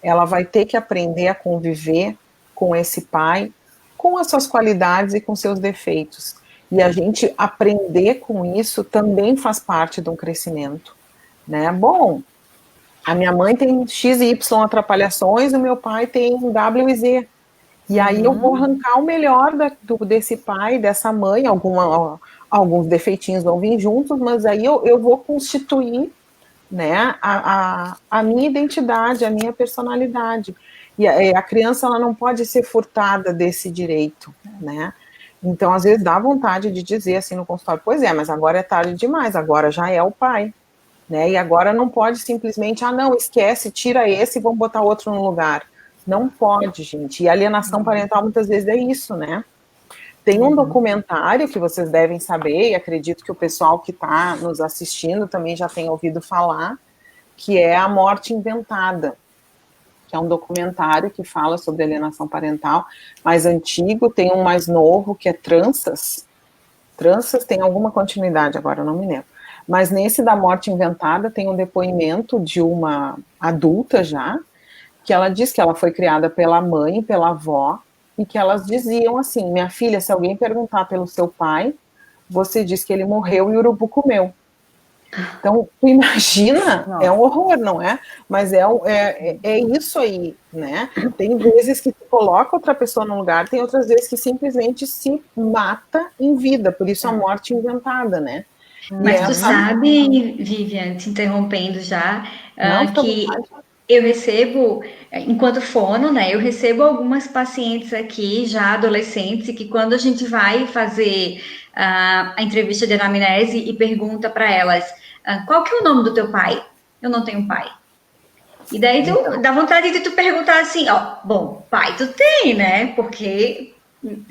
Ela vai ter que aprender a conviver com esse pai, com as suas qualidades e com seus defeitos. E a gente aprender com isso também faz parte de um crescimento, né? Bom, a minha mãe tem X e Y atrapalhações, o meu pai tem W e Z. E aí eu vou arrancar o melhor desse pai, dessa mãe, alguns defeitinhos vão vir juntos, mas aí eu vou constituir, né, a minha identidade, a minha personalidade. E a criança, ela não pode ser furtada desse direito, né? Então, às vezes, dá vontade de dizer assim no consultório, pois é, mas agora é tarde demais, agora já é o pai. Né? E agora não pode simplesmente, não, esquece, tira esse e vamos botar outro no lugar. Não pode, gente. E alienação parental muitas vezes é isso, né? Tem um documentário que vocês devem saber, e acredito que o pessoal que está nos assistindo também já tem ouvido falar, que é A Morte Inventada, que é um documentário que fala sobre alienação parental, mais antigo, tem um mais novo, que é Tranças. Tranças tem alguma continuidade agora, eu não me lembro. Mas nesse da Morte Inventada tem um depoimento de uma adulta já, que ela diz que ela foi criada pela mãe, pela avó, e que elas diziam assim, minha filha, se alguém perguntar pelo seu pai, você diz que ele morreu e o urubu comeu. Então, tu imagina, é um horror, não é? Mas é isso aí, né? Tem vezes que tu coloca outra pessoa no lugar, tem outras vezes que simplesmente se mata em vida, por isso a morte inventada, né? Mas tu sabe, Vivian, te interrompendo já, que eu recebo, enquanto fono, né, eu recebo algumas pacientes aqui, já adolescentes, que quando a gente vai fazer a entrevista de anamnese e pergunta para elas, qual que é o nome do teu pai? Eu não tenho pai. E daí dá vontade de tu perguntar assim, bom, pai tu tem, né, porque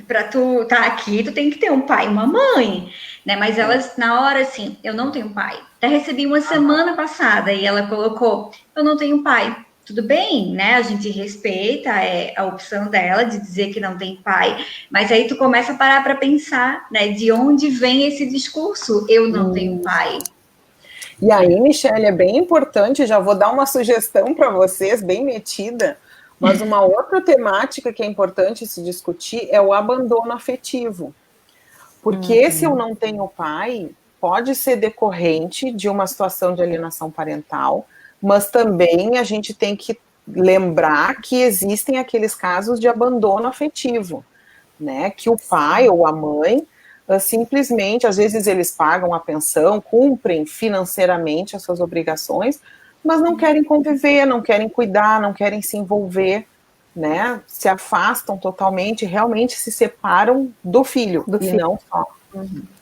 para tu estar aqui, tu tem que ter um pai e uma mãe, né? Mas elas, na hora, assim, eu não tenho pai. Até recebi uma semana passada e ela colocou, eu não tenho pai. Tudo bem, né? A gente respeita a opção dela de dizer que não tem pai, mas aí tu começa a parar para pensar, né? De onde vem esse discurso? Eu não tenho pai. E aí, Michele, é bem importante, já vou dar uma sugestão para vocês, bem metida, mas uma outra temática que é importante se discutir é o abandono afetivo. Porque se eu não tenho pai, pode ser decorrente de uma situação de alienação parental, mas também a gente tem que lembrar que existem aqueles casos de abandono afetivo, né? Que o pai ou a mãe simplesmente, às vezes eles pagam a pensão, cumprem financeiramente as suas obrigações, mas não querem conviver, não querem cuidar, não querem se envolver, né? Se afastam totalmente, realmente se separam do filho, não só.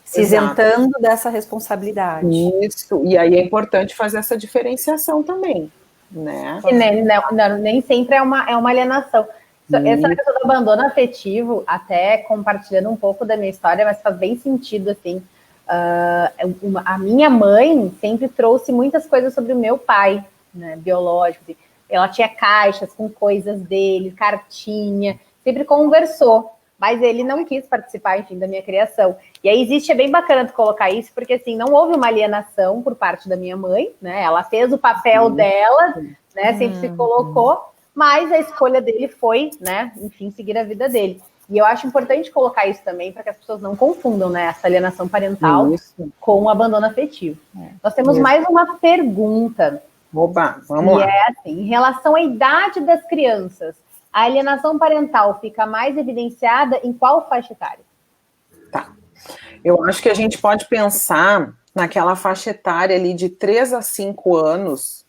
Se isentando dessa responsabilidade. Isso, e aí é importante fazer essa diferenciação também, né? Nem sempre é uma alienação. Essa questão do abandono afetivo, até compartilhando um pouco da minha história, mas faz bem sentido, assim. A minha mãe sempre trouxe muitas coisas sobre o meu pai, né, biológico. Assim. Ela tinha caixas com coisas dele, cartinha, sempre conversou, mas ele não quis participar, enfim, da minha criação. E aí é bem bacana tu colocar isso, porque assim, não houve uma alienação por parte da minha mãe, né? Ela fez o papel dela, né? Sempre se colocou, mas a escolha dele foi, né, enfim, seguir a vida dele. E eu acho importante colocar isso também para que as pessoas não confundam, né, essa alienação parental com o abandono afetivo. Nós temos mais uma pergunta. Oba, vamos lá. E é assim, em relação à idade das crianças, a alienação parental fica mais evidenciada em qual faixa etária? Tá. Eu acho que a gente pode pensar naquela faixa etária ali de 3 a 5 anos,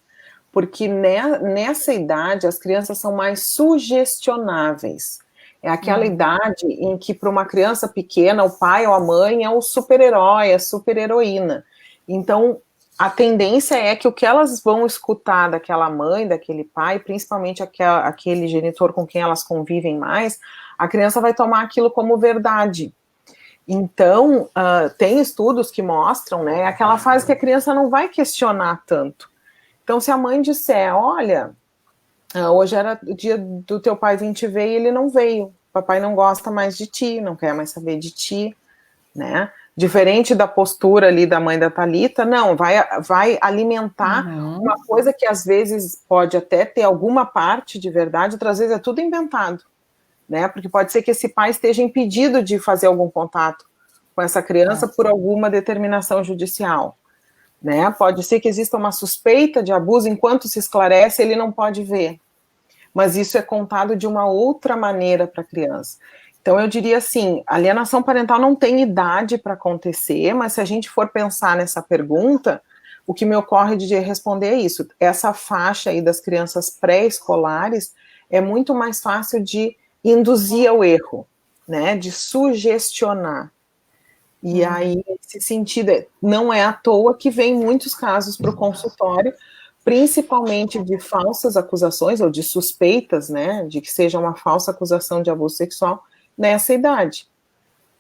porque nessa idade as crianças são mais sugestionáveis. É aquela idade em que para uma criança pequena o pai ou a mãe é o super-herói, a super-heroína. Então, a tendência é que o que elas vão escutar daquela mãe, daquele pai, principalmente aquele genitor com quem elas convivem mais, a criança vai tomar aquilo como verdade. Então, tem estudos que mostram, né, aquela fase que a criança não vai questionar tanto. Então, se a mãe disser, olha, hoje era o dia do teu pai vir te ver e ele não veio, papai não gosta mais de ti, não quer mais saber de ti, né? Diferente da postura ali da mãe da Thalita, não, vai alimentar uma coisa que às vezes pode até ter alguma parte de verdade, outras vezes é tudo inventado, né? Porque pode ser que esse pai esteja impedido de fazer algum contato com essa criança por alguma determinação judicial, né? Pode ser que exista uma suspeita de abuso, enquanto se esclarece, ele não pode ver. Mas isso é contado de uma outra maneira para a criança. Então, eu diria assim, a alienação parental não tem idade para acontecer, mas se a gente for pensar nessa pergunta, o que me ocorre de responder é isso. Essa faixa aí das crianças pré-escolares é muito mais fácil de induzir ao erro, né, de sugestionar. E aí, nesse sentido, não é à toa que vem muitos casos para o consultório, principalmente de falsas acusações, ou de suspeitas, né, de que seja uma falsa acusação de abuso sexual, nessa idade,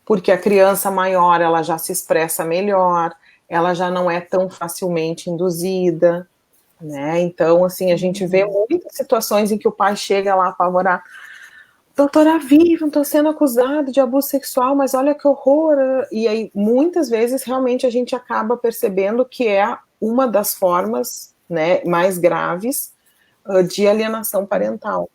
porque a criança maior, ela já se expressa melhor, ela já não é tão facilmente induzida, né, então, assim, a gente vê muitas situações em que o pai chega lá apavorado, doutora Vivian, estou sendo acusado de abuso sexual, mas olha que horror, e aí, muitas vezes, realmente, a gente acaba percebendo que é uma das formas, né, mais graves de alienação parental,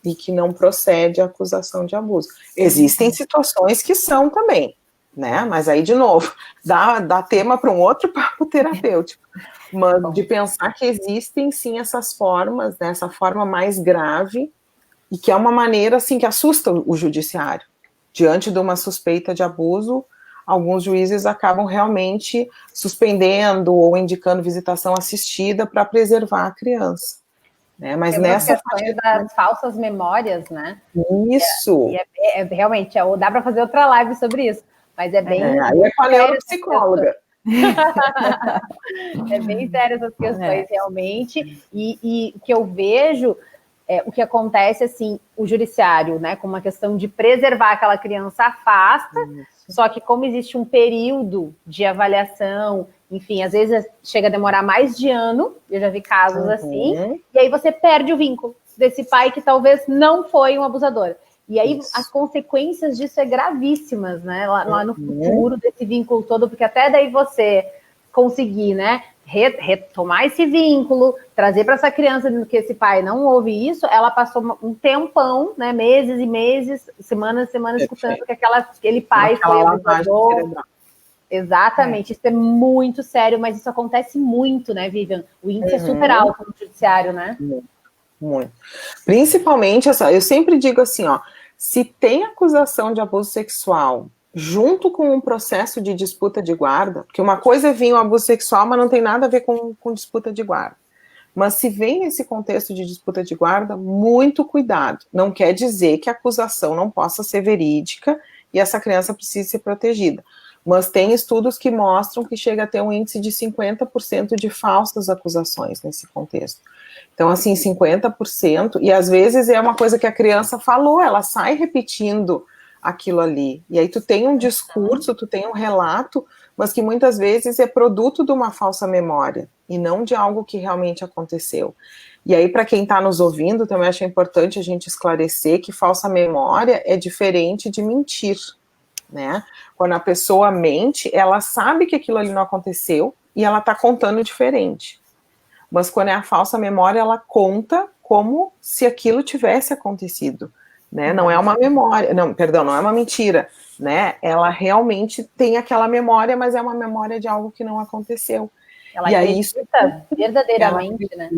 e que não procede a acusação de abuso. Existem situações que são também, né? Mas aí, de novo, dá tema para um outro papo terapêutico. Mas de pensar que existem, sim, essas formas, né? Essa forma mais grave, e que é uma maneira, assim, que assusta o judiciário. Diante de uma suspeita de abuso, alguns juízes acabam realmente suspendendo ou indicando visitação assistida para preservar a criança. Né, mas nessa questões das falsas memórias, né? Isso. Realmente, dá para fazer outra live sobre isso, mas é bem. Aí é com a neuropsicóloga. É bem sério essas questões, realmente. E o que eu vejo, o que acontece, assim, o judiciário, né, com uma questão de preservar aquela criança, afasta, só que como existe um período de avaliação, enfim, às vezes chega a demorar mais de ano, eu já vi casos assim, e aí você perde o vínculo desse pai que talvez não foi um abusador. E aí as consequências disso é gravíssimas, né? Lá no futuro desse vínculo todo, porque até daí você conseguir, né, retomar esse vínculo, trazer para essa criança que esse pai não ouve isso, ela passou um tempão, né, meses e meses, semanas escutando que aquele pai foi abusador. Exatamente, isso é muito sério, mas isso acontece muito, né, Vivian? O índice é super alto no judiciário, né? Muito. Principalmente, eu sempre digo assim, ó, se tem acusação de abuso sexual junto com um processo de disputa de guarda, porque uma coisa é vir o abuso sexual, mas não tem nada a ver com disputa de guarda. Mas se vem esse contexto de disputa de guarda, muito cuidado. Não quer dizer que a acusação não possa ser verídica e essa criança precise ser protegida. Mas tem estudos que mostram que chega a ter um índice de 50% de falsas acusações nesse contexto. Então, assim, 50%, e às vezes é uma coisa que a criança falou, ela sai repetindo aquilo ali. E aí tu tem um discurso, tu tem um relato, mas que muitas vezes é produto de uma falsa memória, e não de algo que realmente aconteceu. E aí, para quem está nos ouvindo, também acho importante a gente esclarecer que falsa memória é diferente de mentir, né? Quando a pessoa mente, ela sabe que aquilo ali não aconteceu e ela está contando diferente. Mas quando é a falsa memória, ela conta como se aquilo tivesse acontecido, né? Não é uma memória, não é uma mentira, né? Ela realmente tem aquela memória, mas é uma memória de algo que não aconteceu. Ela acredita verdadeiramente, né?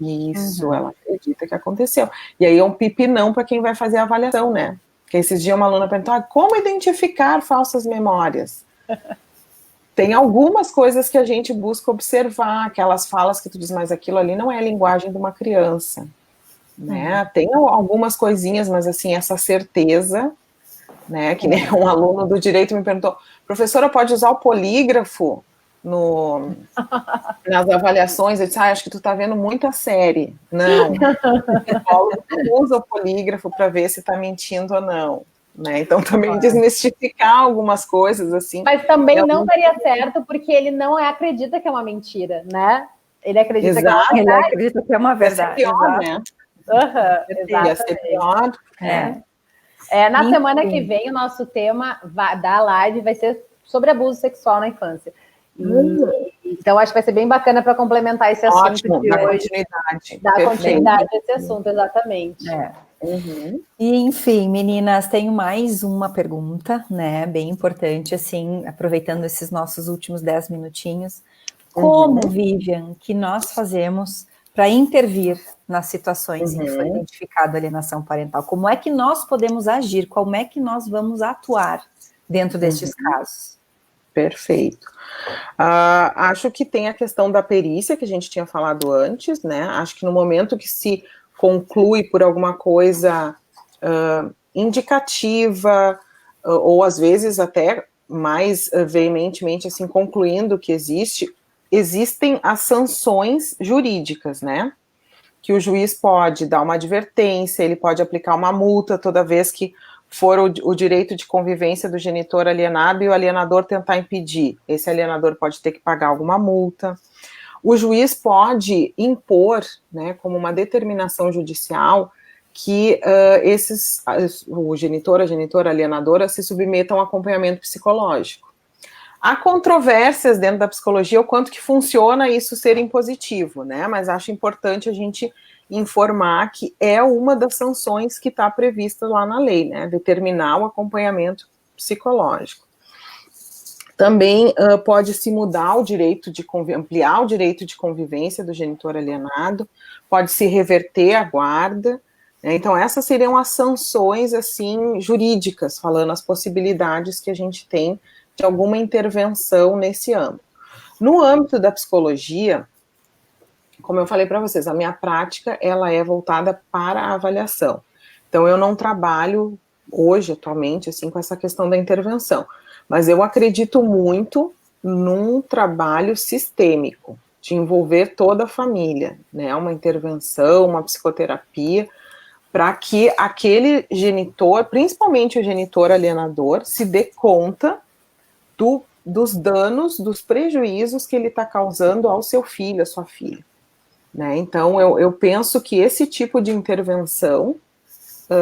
Isso, ela acredita que aconteceu. E aí é um pipinão para quem vai fazer a avaliação, né? Porque esses dias uma aluna perguntou, como identificar falsas memórias? Tem algumas coisas que a gente busca observar, aquelas falas que tu diz, mas aquilo ali não é a linguagem de uma criança, né? Tem algumas coisinhas, mas assim, essa certeza, né? Que nem um aluno do direito me perguntou, professora, pode usar o polígrafo nas avaliações? Eu disse, acho que tu tá vendo muita série. Não, o psicólogo usa o polígrafo para ver se tá mentindo ou não, né? Então também desmistificar algumas coisas, assim. Mas também não daria certo, porque ele não acredita que é uma mentira, né? Ele acredita que é uma verdade. Ele acredita que é uma verdade. Ia ser pior, né? Exatamente. Ia ser pior. Na semana que vem, o nosso tema da live vai ser sobre abuso sexual na infância. Então, acho que vai ser bem bacana para complementar esse assunto. Ótimo, de dá hoje. continuidade. Dá continuidade a esse assunto, exatamente. E, enfim, meninas, tenho mais uma pergunta, né, bem importante, assim, aproveitando esses nossos últimos 10 minutinhos. Como, Vivian, que nós fazemos para intervir nas situações em que foi identificada alienação parental? Como é que nós podemos agir? Como é que nós vamos atuar dentro destes casos? Perfeito. Acho que tem a questão da perícia, que a gente tinha falado antes, né? Acho que no momento que se conclui por alguma coisa indicativa, ou às vezes até mais veementemente, assim, concluindo que existem as sanções jurídicas, né? Que o juiz pode dar uma advertência, ele pode aplicar uma multa toda vez que for o direito de convivência do genitor alienado e o alienador tentar impedir. Esse alienador pode ter que pagar alguma multa. O juiz pode impor, né, como uma determinação judicial, que o genitor, a genitora, a alienadora se submetam a acompanhamento psicológico. Há controvérsias dentro da psicologia o quanto que funciona isso ser impositivo, né? Mas acho importante a gente informar que é uma das sanções que está prevista lá na lei, né? Determinar o acompanhamento psicológico. Também pode-se mudar o direito de ampliar o direito de convivência do genitor alienado, pode-se reverter a guarda, né? Então essas seriam as sanções, assim, jurídicas, falando as possibilidades que a gente tem de alguma intervenção nesse âmbito. No âmbito da psicologia, como eu falei para vocês, a minha prática, ela é voltada para a avaliação. Então, eu não trabalho hoje, atualmente, assim, com essa questão da intervenção, mas eu acredito muito num trabalho sistêmico, de envolver toda a família, né, uma intervenção, uma psicoterapia, para que aquele genitor, principalmente o genitor alienador, se dê conta dos danos, dos prejuízos que ele está causando ao seu filho, à sua filha. Né? Então, eu penso que esse tipo de intervenção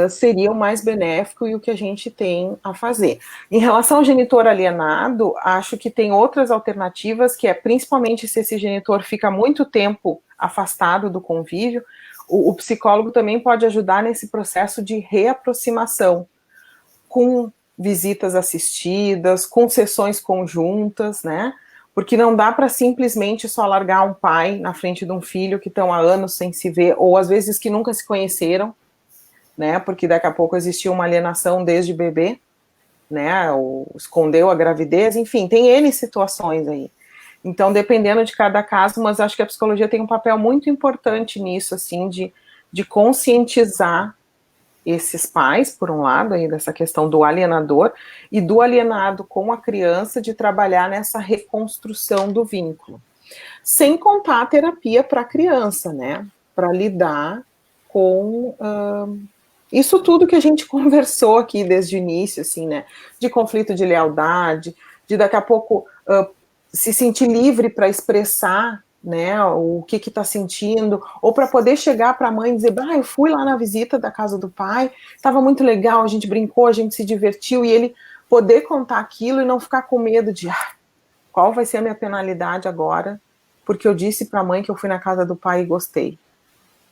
seria o mais benéfico e o que a gente tem a fazer. Em relação ao genitor alienado, acho que tem outras alternativas, que é principalmente se esse genitor fica muito tempo afastado do convívio, o psicólogo também pode ajudar nesse processo de reaproximação, com visitas assistidas, com sessões conjuntas, né? Porque não dá para simplesmente só largar um pai na frente de um filho que estão há anos sem se ver, ou às vezes que nunca se conheceram, né? Porque daqui a pouco existia uma alienação desde bebê, né? Ou escondeu a gravidez, enfim, tem N situações aí. Então, dependendo de cada caso, mas acho que a psicologia tem um papel muito importante nisso, assim, de conscientizar esses pais, por um lado, aí dessa questão do alienador, e do alienado com a criança, de trabalhar nessa reconstrução do vínculo. Sem contar a terapia para a criança, né? Para lidar com isso tudo que a gente conversou aqui desde o início, assim, né? De conflito de lealdade, de daqui a pouco se sentir livre para expressar, né, o que está sentindo, ou para poder chegar para a mãe e dizer, eu fui lá na visita da casa do pai, estava muito legal, a gente brincou, a gente se divertiu, e ele poder contar aquilo e não ficar com medo de, qual vai ser a minha penalidade agora, porque eu disse para a mãe que eu fui na casa do pai e gostei,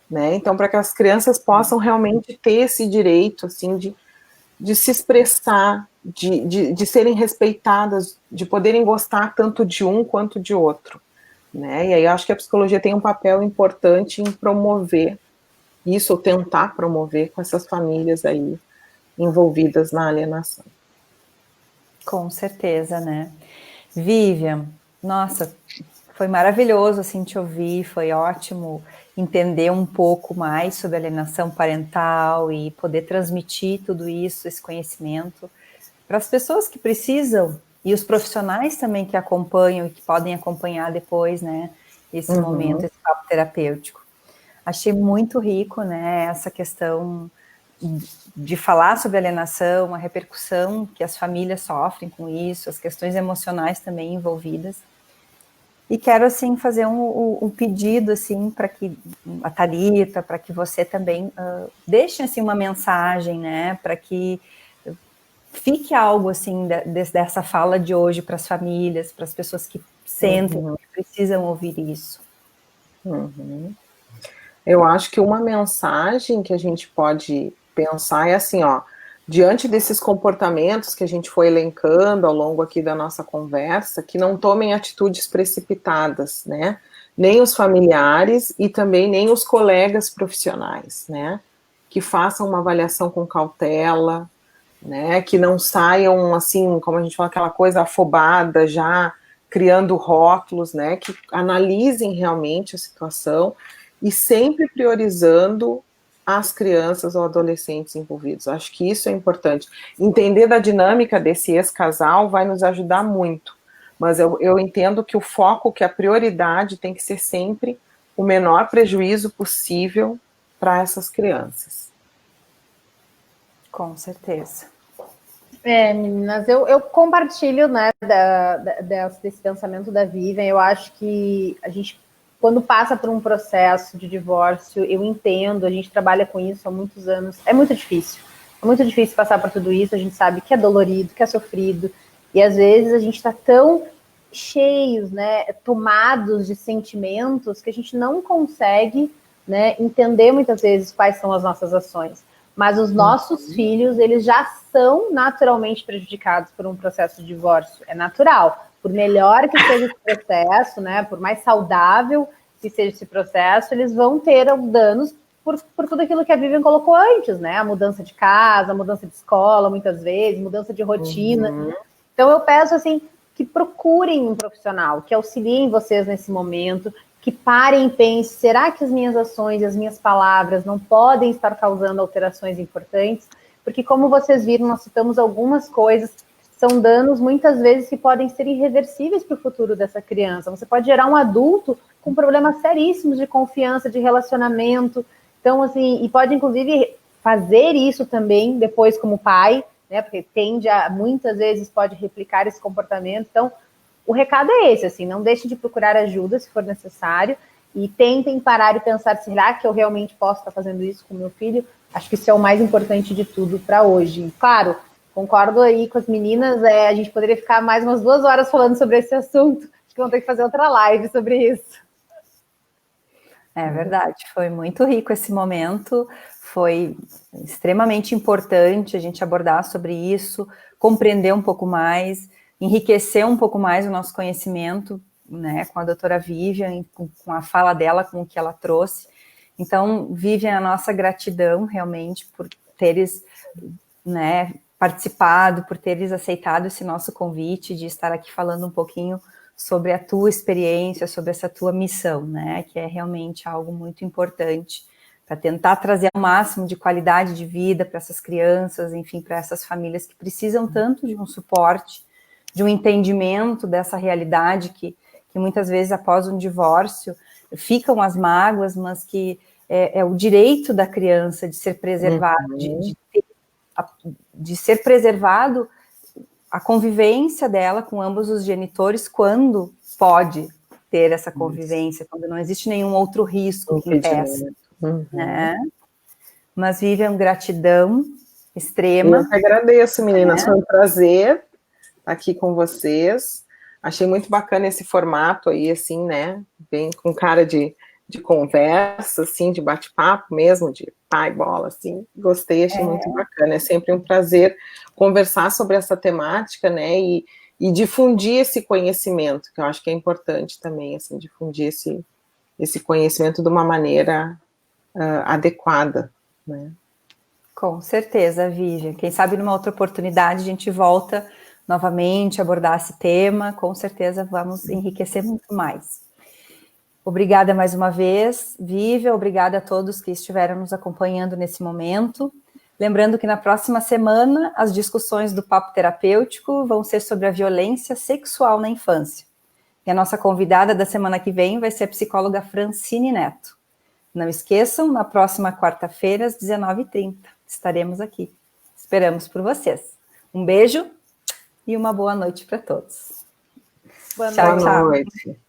né? Então, para que as crianças possam realmente ter esse direito, assim, de se expressar, de serem respeitadas, de poderem gostar tanto de um quanto de outro. Né? E aí eu acho que a psicologia tem um papel importante em promover isso, ou tentar promover com essas famílias aí envolvidas na alienação. Com certeza, né? Vivian, nossa, foi maravilhoso assim te ouvir, foi ótimo entender um pouco mais sobre alienação parental e poder transmitir tudo isso, esse conhecimento para as pessoas que precisam e os profissionais também que acompanham e que podem acompanhar depois, né, esse momento, esse papo terapêutico. Achei muito rico, né, essa questão de falar sobre alienação, a repercussão que as famílias sofrem com isso, as questões emocionais também envolvidas. E quero, assim, fazer um pedido, assim, para que a Thalita, para que você também deixe, assim, uma mensagem, né, para que fique algo, assim, dessa fala de hoje para as famílias, para as pessoas que sentem, que precisam ouvir isso. Eu acho que uma mensagem que a gente pode pensar é assim, ó, diante desses comportamentos que a gente foi elencando ao longo aqui da nossa conversa, que não tomem atitudes precipitadas, né? Nem os familiares e também nem os colegas profissionais, né? Que façam uma avaliação com cautela, né? Que não saiam assim, como a gente fala, aquela coisa afobada, já criando rótulos, né? Que analisem realmente a situação e sempre priorizando as crianças ou adolescentes envolvidos. Acho que isso é importante. Entender da dinâmica desse ex-casal vai nos ajudar muito, mas eu entendo que o foco, que a prioridade tem que ser sempre o menor prejuízo possível para essas crianças. Com certeza. Meninas, eu compartilho, né, desse pensamento da Vivian. Eu acho que a gente, quando passa por um processo de divórcio, eu entendo, a gente trabalha com isso há muitos anos, é muito difícil passar por tudo isso, a gente sabe que é dolorido, que é sofrido, e às vezes a gente está tão cheios, né, tomados de sentimentos, que a gente não consegue, né, entender muitas vezes quais são as nossas ações. Mas os nossos filhos, eles já são naturalmente prejudicados por um processo de divórcio, é natural. Por melhor que seja esse processo, né, por mais saudável que seja esse processo, eles vão ter danos por tudo aquilo que a Vivian colocou antes, né? A mudança de casa, a mudança de escola, muitas vezes, mudança de rotina. Então eu peço, assim, que procurem um profissional, que auxiliem vocês nesse momento, que parem e pensem, será que as minhas ações e as minhas palavras não podem estar causando alterações importantes? Porque, como vocês viram, nós citamos algumas coisas, são danos, muitas vezes, que podem ser irreversíveis para o futuro dessa criança. Você pode gerar um adulto com problemas seríssimos de confiança, de relacionamento. Então, assim, e pode, inclusive, fazer isso também depois como pai, né? Porque tende a, muitas vezes, pode replicar esse comportamento. Então, o recado é esse, assim, não deixem de procurar ajuda se for necessário e tentem parar e pensar, será que eu realmente posso estar fazendo isso com meu filho? Acho que isso é o mais importante de tudo para hoje. E, claro, concordo aí com as meninas, a gente poderia ficar mais umas 2 horas falando sobre esse assunto, acho que vamos ter que fazer outra live sobre isso. É verdade, foi muito rico esse momento, foi extremamente importante a gente abordar sobre isso, compreender um pouco mais, enriquecer um pouco mais o nosso conhecimento, né, com a doutora Vivian, com a fala dela, com o que ela trouxe. Então, Vivian, a nossa gratidão realmente por teres, né, participado, por teres aceitado esse nosso convite de estar aqui falando um pouquinho sobre a tua experiência, sobre essa tua missão, né, que é realmente algo muito importante para tentar trazer o máximo de qualidade de vida para essas crianças, enfim, para essas famílias que precisam tanto de um suporte, de um entendimento dessa realidade que muitas vezes após um divórcio ficam as mágoas, mas que é o direito da criança de ser preservado, de ser preservado a convivência dela com ambos os genitores quando pode ter essa convivência, quando não existe nenhum outro risco que impeça. Né? Mas, Vivian, gratidão extrema. Eu que agradeço, meninas, foi um prazer estar aqui com vocês. Achei muito bacana esse formato aí, assim, né, bem com cara de conversa, assim, de bate-papo mesmo, de pai, bola, assim, gostei, achei muito bacana, é sempre um prazer conversar sobre essa temática, né, e difundir esse conhecimento, que eu acho que é importante também, assim, difundir esse conhecimento de uma maneira adequada, né. Com certeza, Vivian, quem sabe numa outra oportunidade a gente volta novamente a abordar esse tema, com certeza vamos enriquecer muito mais. Obrigada mais uma vez, Vivian, obrigada a todos que estiveram nos acompanhando nesse momento. Lembrando que na próxima semana as discussões do Papo Terapêutico vão ser sobre a violência sexual na infância. E a nossa convidada da semana que vem vai ser a psicóloga Francine Neto. Não esqueçam, na próxima quarta-feira, às 19h30, estaremos aqui. Esperamos por vocês. Um beijo e uma boa noite para todos. Boa Tchau, Boa tchau. noite.